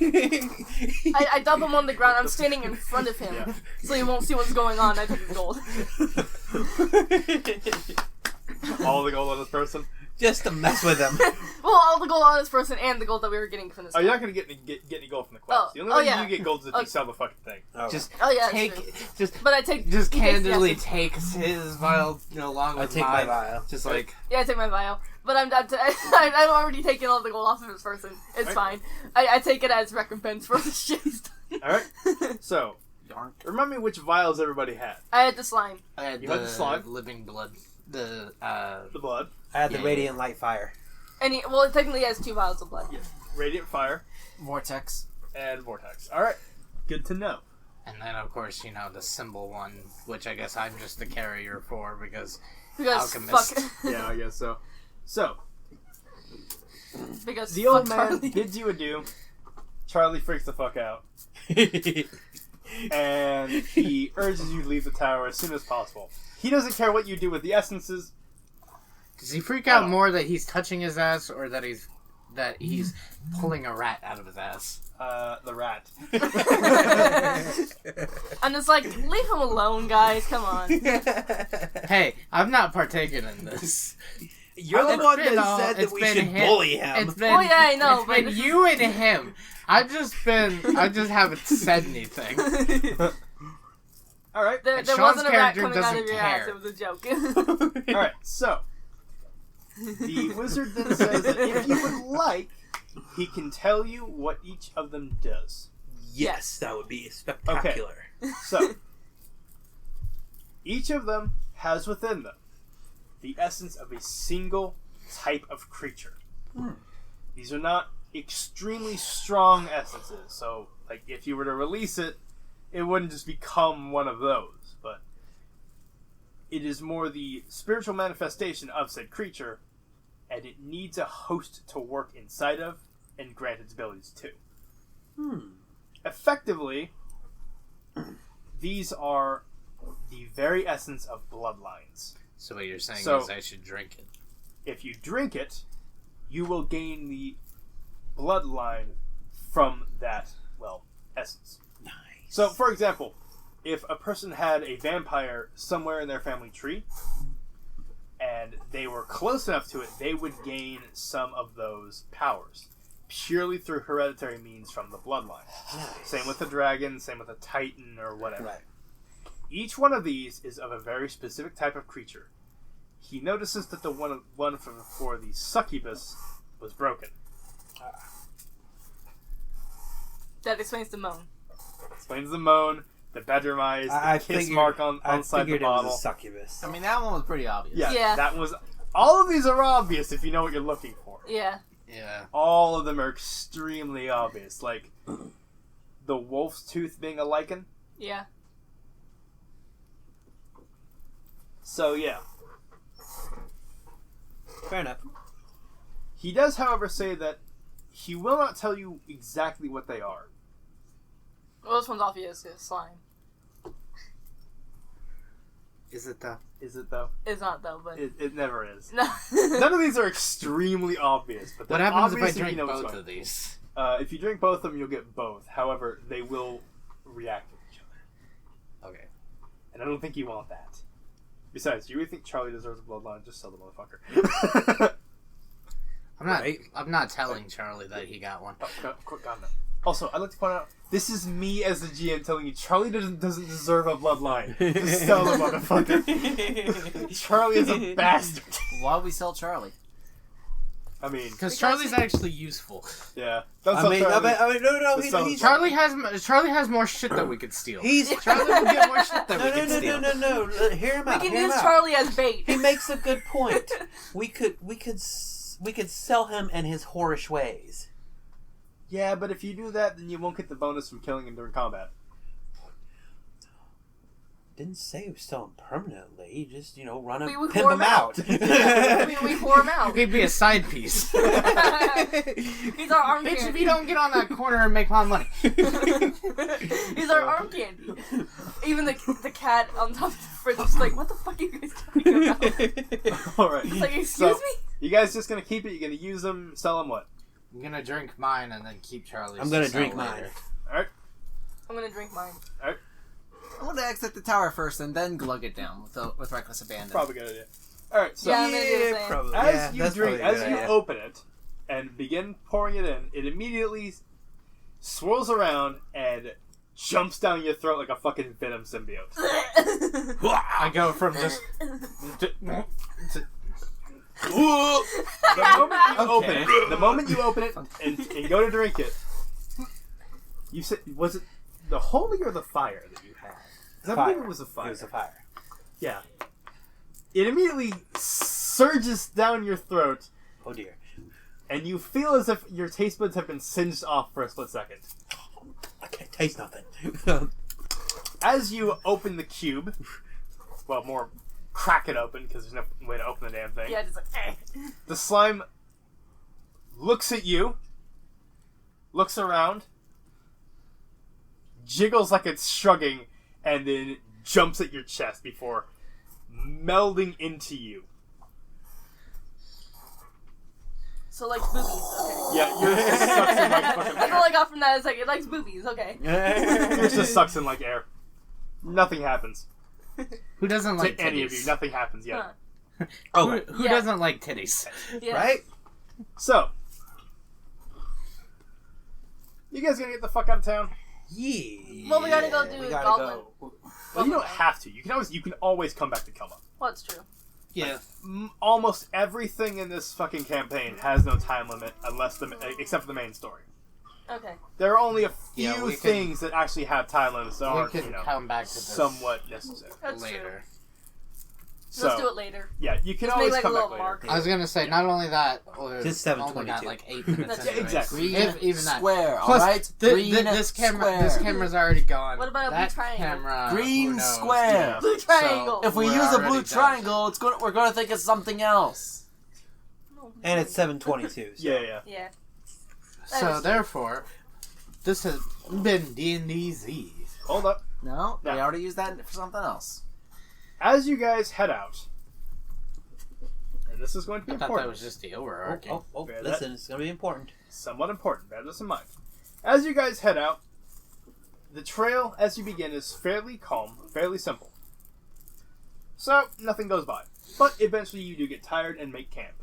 I dump him on the ground. I'm standing in front of him, Yeah. so he won't see what's going on. I took his gold. All the gold on this person. Just to mess with him. Well, all the gold on this person and the gold that we were getting from this. Oh, guy. you're not going to get any gold from the quest. Oh. The only Oh, way yeah. you get gold is if Oh. you sell the fucking thing. Oh. Just Oh yeah, take, that's true. just But I take just in case he candidly has to- takes his vial, along I with take my vial. Just like Yeah, I take my vial. But I've already taken all the gold off of this person. It's Right. fine. I take it as recompense for the shit he's done. Alright? So, remind me which vials everybody had. I had the slime. I had You had the slime? living blood, the The blood, I had the Yeah. radiant light fire. And well, it technically has 2 vials of blood. Radiant Fire, Vortex. and Vortex. Alright. Good to know. and then of course the symbol one, which I guess I'm just the carrier for because Because Alchemist. fuck. Yeah, I guess so. So, Because the old fuck man Charlie. bids you adieu. Charlie freaks the fuck out. And he urges you to leave the tower as soon as possible. He doesn't care what you do with the essences. does he freak Oh. out more that he's touching his ass or that he's that he's pulling a rat out of his ass. The rat. I'm just like, leave him alone, guys. Come on. Hey, I'm not partaking in this. You're the It's one been that said that it's we been should him. bully him. It's been, Oh, yeah, I know, It's but been this you and him. I just haven't said anything. All right. There Sean's wasn't a rat character coming out of doesn't your ass. care. It was a joke. All right. So the wizard then says that if you would like, he can tell you what each of them does. Yes, that would be spectacular. So each of them has within them the essence of a single type of creature. These are not extremely strong essences, so like if you were to release it, it wouldn't just become one of those, but it is more the spiritual manifestation of said creature, and it needs a host to work inside of and grant its abilities to. Effectively, these are the very essence of bloodlines. So what you're saying So- is I should drink it. If you drink it, you will gain the bloodline from that, well, essence. Nice. So, for example, if a person had a vampire somewhere in their family tree, and they were close enough to it, they would gain some of those powers, purely through hereditary means from the bloodline. Same with the dragon, same with a titan, or whatever. Right. Each one of these is of a very specific type of creature. He notices that the one for the succubus was broken. That explains the moan. Explains the moan, the bedroom eyes, I the kiss figured- mark on I inside the figured it was bottle. a succubus. I mean, that one was pretty obvious. Yeah, Yeah. that was. All of these are obvious if you know what you're looking for. Yeah. Yeah. All of them are extremely obvious. Like the wolf's tooth being a lichen. Yeah. So yeah, Fair enough. he does, however, say that he will not tell you exactly what they are. Well, this one's obvious. It's slime. Is it though? Is it though? It's not though, but It never is. no. None of these are extremely obvious. But What they're happens if I obvious you drink know what's both going of these? If you drink both of them, you'll get both. However, they will react with each other. Okay. And I don't think you want that. Besides, do you really think Charlie deserves a bloodline? Just sell the motherfucker. I'm not telling Charlie that he got one. Quick comment. Also, I'd like to point out, this is me as the GM telling you Charlie doesn't deserve a bloodline. Just sell the motherfucker. Charlie is a bastard. Why would we sell Charlie? I mean, Because Charlie's actually useful. yeah. Don't I sell mean, Charlie. no, Just sell he's Charlie has more shit that we could steal. He's Charlie will get more shit that we could steal. no. Hear him We out. can hear him use out. Charlie as bait. He makes a good point. we could sell him and his whorish ways. Yeah, but if you do that, then you won't get the bonus from killing him during combat. Didn't say we sell him permanently. You just run We him, would pimp whore him him out. I mean, we whore him out. He'd be a side piece. He's our arm Bitch, if candy. you don't get on that corner and make my money. He's our arm candy. Even the cat on top of the fridge is like, what the fuck are you guys talking about? Alright. It's like, excuse So, me? you guys just gonna keep it? You're gonna use them, sell them what? I'm gonna drink mine and then keep Charlie's. I'm gonna to sell drink later. mine. Alright. I'm gonna drink mine. I want to exit the tower first and then glug it down with reckless abandon. Probably a good idea. Alright, so Yeah, I'm gonna do the same. probably. as Yeah, you that's drink, probably a as good you idea. open it and begin pouring it in, it immediately swirls around and jumps down your throat like a fucking venom symbiote. I go from just. The moment you open it and go to drink it, you said, was it the holy or the fire that you had? 'Cause I believe it was a fire. It was a fire. Yeah. It immediately surges down your throat, Oh dear. and you feel as if your taste buds have been singed off for a split second. I can't taste nothing. As you open the cube, well, more crack it open because there's no way to open the damn thing. Yeah, just like, eh. The slime looks at you, looks around, jiggles like it's shrugging, and then jumps at your chest before melding into you. So like boobies. Okay. Yeah, yours just sucks in like fucking That's all air. I got from that. Is like it likes boobies. Okay. Yours just sucks in like air. Nothing happens. Who doesn't like To any of you, titties? nothing happens yet. Huh. Who Yeah. doesn't like titties? Yeah. Right? So, you guys gonna get the fuck out of town? Yeah. Well, we gotta go do We gotta Goblin. go. Well, you don't have to. You can always come back to Kelma. Well, it's true. Yeah. Almost everything in this fucking campaign has no time limit, except for the main story. Okay. There are only a Yeah, few we can- things that actually have time limits that We are, can come back to this somewhat necessary. That's later. true. So, Let's do it later. yeah, you can Just make, always like, come a back little later. mark. I was gonna say, not only that, or Just only got 7:22. like 8 minutes. That's anyways. exactly. Green Even that. square, Plus, alright? this camera's already gone. What about a blue that triangle? camera? Green who knows? square. Yeah. Blue triangle. If we We're use a already blue done. triangle, we're gonna think it's something else. And it's 7:22. So. Yeah. Yeah. So therefore, this has been D&D's Eve. Hold up. No, we No. already used that for something else. As you guys head out, and this is going to be I thought that important, was just the overarching. Bear that. Listen, it's gonna be important. somewhat important, bear this in mind. As you guys head out, the trail as you begin is fairly calm, fairly simple. So, nothing goes by. But eventually you do get tired and make camp.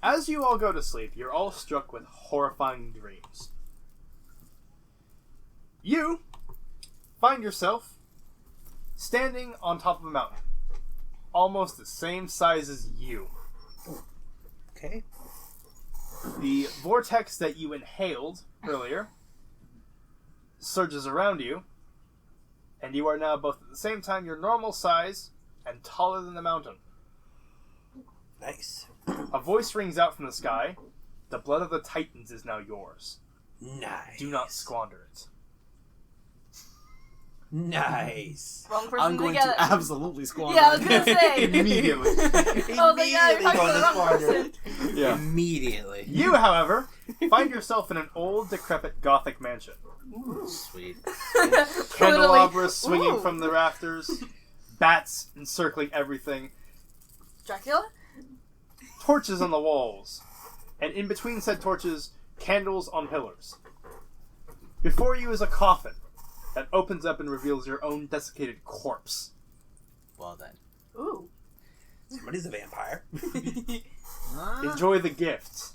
As you all go to sleep, you're all struck with horrifying dreams. You find yourself standing on top of a mountain, almost the same size as you. Okay. The vortex that you inhaled earlier surges around you, and you are now both at the same time your normal size and taller than the mountain. Nice. A voice rings out from the sky. The blood of the Titans is now yours. Nice. Do not squander it. Nice. Wrong person I'm going to get to it. absolutely squander Yeah, I was it. gonna say. Immediately. I was like, yeah, you're talking to the wrong person. Yeah. Immediately. You, however, find yourself in an old, decrepit Gothic mansion. Sweet. Candelabras swinging Ooh. from the rafters, bats encircling everything, Dracula? torches on the walls, and in between said torches, candles on pillars. Before you is a coffin that opens up and reveals your own desiccated corpse. Well then. Ooh. Somebody's a vampire. Huh? Enjoy the gifts.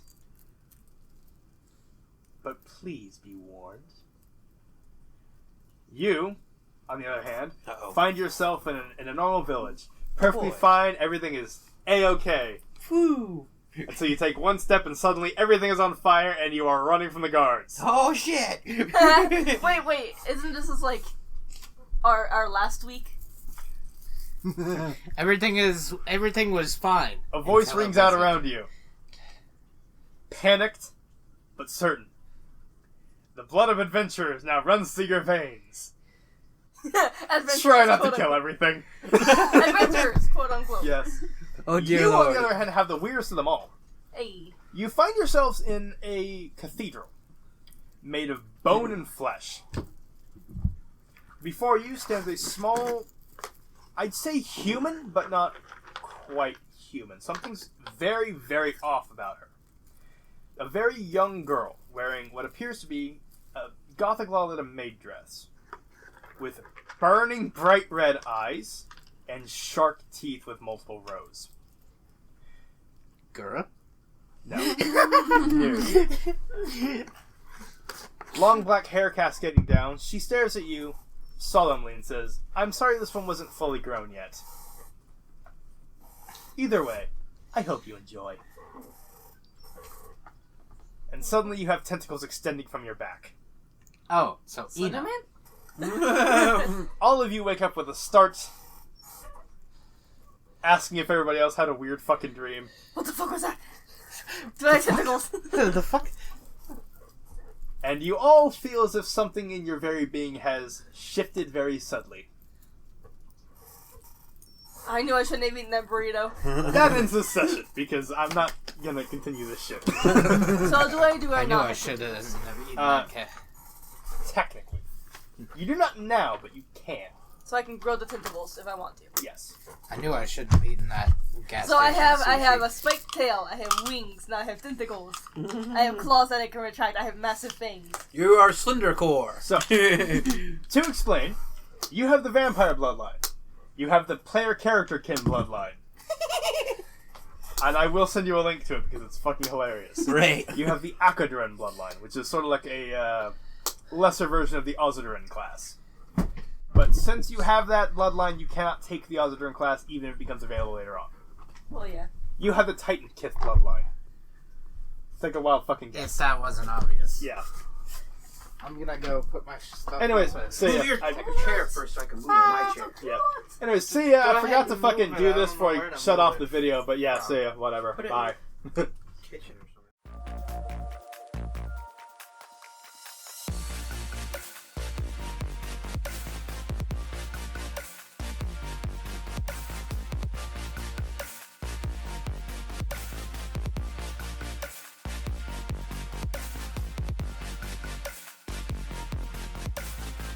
But please be warned. You, on the other hand, Uh-oh. find yourself in a normal village. Perfectly Boy. fine, everything is A-okay. Whew. Until you take one step and suddenly everything is on fire and you are running from the guards. Oh shit! Wait, isn't this like our last week? Everything was fine. A voice Until it rings out wasn't. around you. Panicked, but certain. The blood of adventurers now runs through your veins. Adventurers, Try not to quote kill unquote. everything. Adventurers, quote unquote. Yes. Oh dear You, on lord. the other hand, have the weirdest of them all. Hey. You find yourselves in a cathedral made of bone and flesh. Before you stands a small, I'd say human, but not quite human. Something's very, very off about her. A very young girl wearing what appears to be a Gothic Lolita maid dress with burning bright red eyes and shark teeth with multiple rows. Gura? No. No. Long black hair cascading down, she stares at you solemnly and says, "I'm sorry this one wasn't fully grown yet. Either way, I hope you enjoy." And suddenly you have tentacles extending from your back. Oh, so Eno. Slenderman? All of you wake up with a start, asking if everybody else had a weird fucking dream. What the fuck was that? Do I have tentacles? The fuck? And you all feel as if something in your very being has shifted very subtly. I knew I shouldn't have eaten that burrito. That ends this session, because I'm not gonna continue this shit. So do I do or I knew not? I should have never eaten Uh, that cat. Technically. You do not now, but you can. so I can grow the tentacles if I want to. Yes. I knew I shouldn't have eaten that gas So I station have sushi. a spiked tail. I have wings. Now I have tentacles. I have claws that I can retract. I have massive fangs. You are Slender Core. So, to explain, you have the vampire bloodline. You have the player character kin bloodline. And I will send you a link to it because it's fucking hilarious. Great. You have the Akadren bloodline, which is sort of like a lesser version of the Ozzadren class. But since you have that bloodline, you cannot take the Ozzadren class even if it becomes available later on. Well, yeah. You have the Titan Kith bloodline. Take a wild fucking guess. If that wasn't obvious. Yeah. I'm gonna go put my stuff. Anyways, so Move yeah, your chair first so I can move my chair. yeah. Anyways, see ya. Go I ahead forgot to and fucking move do it. I this don't before know I where to shut move off it. the video, but yeah, see ya. Whatever. Put it in Bye. Kitchen or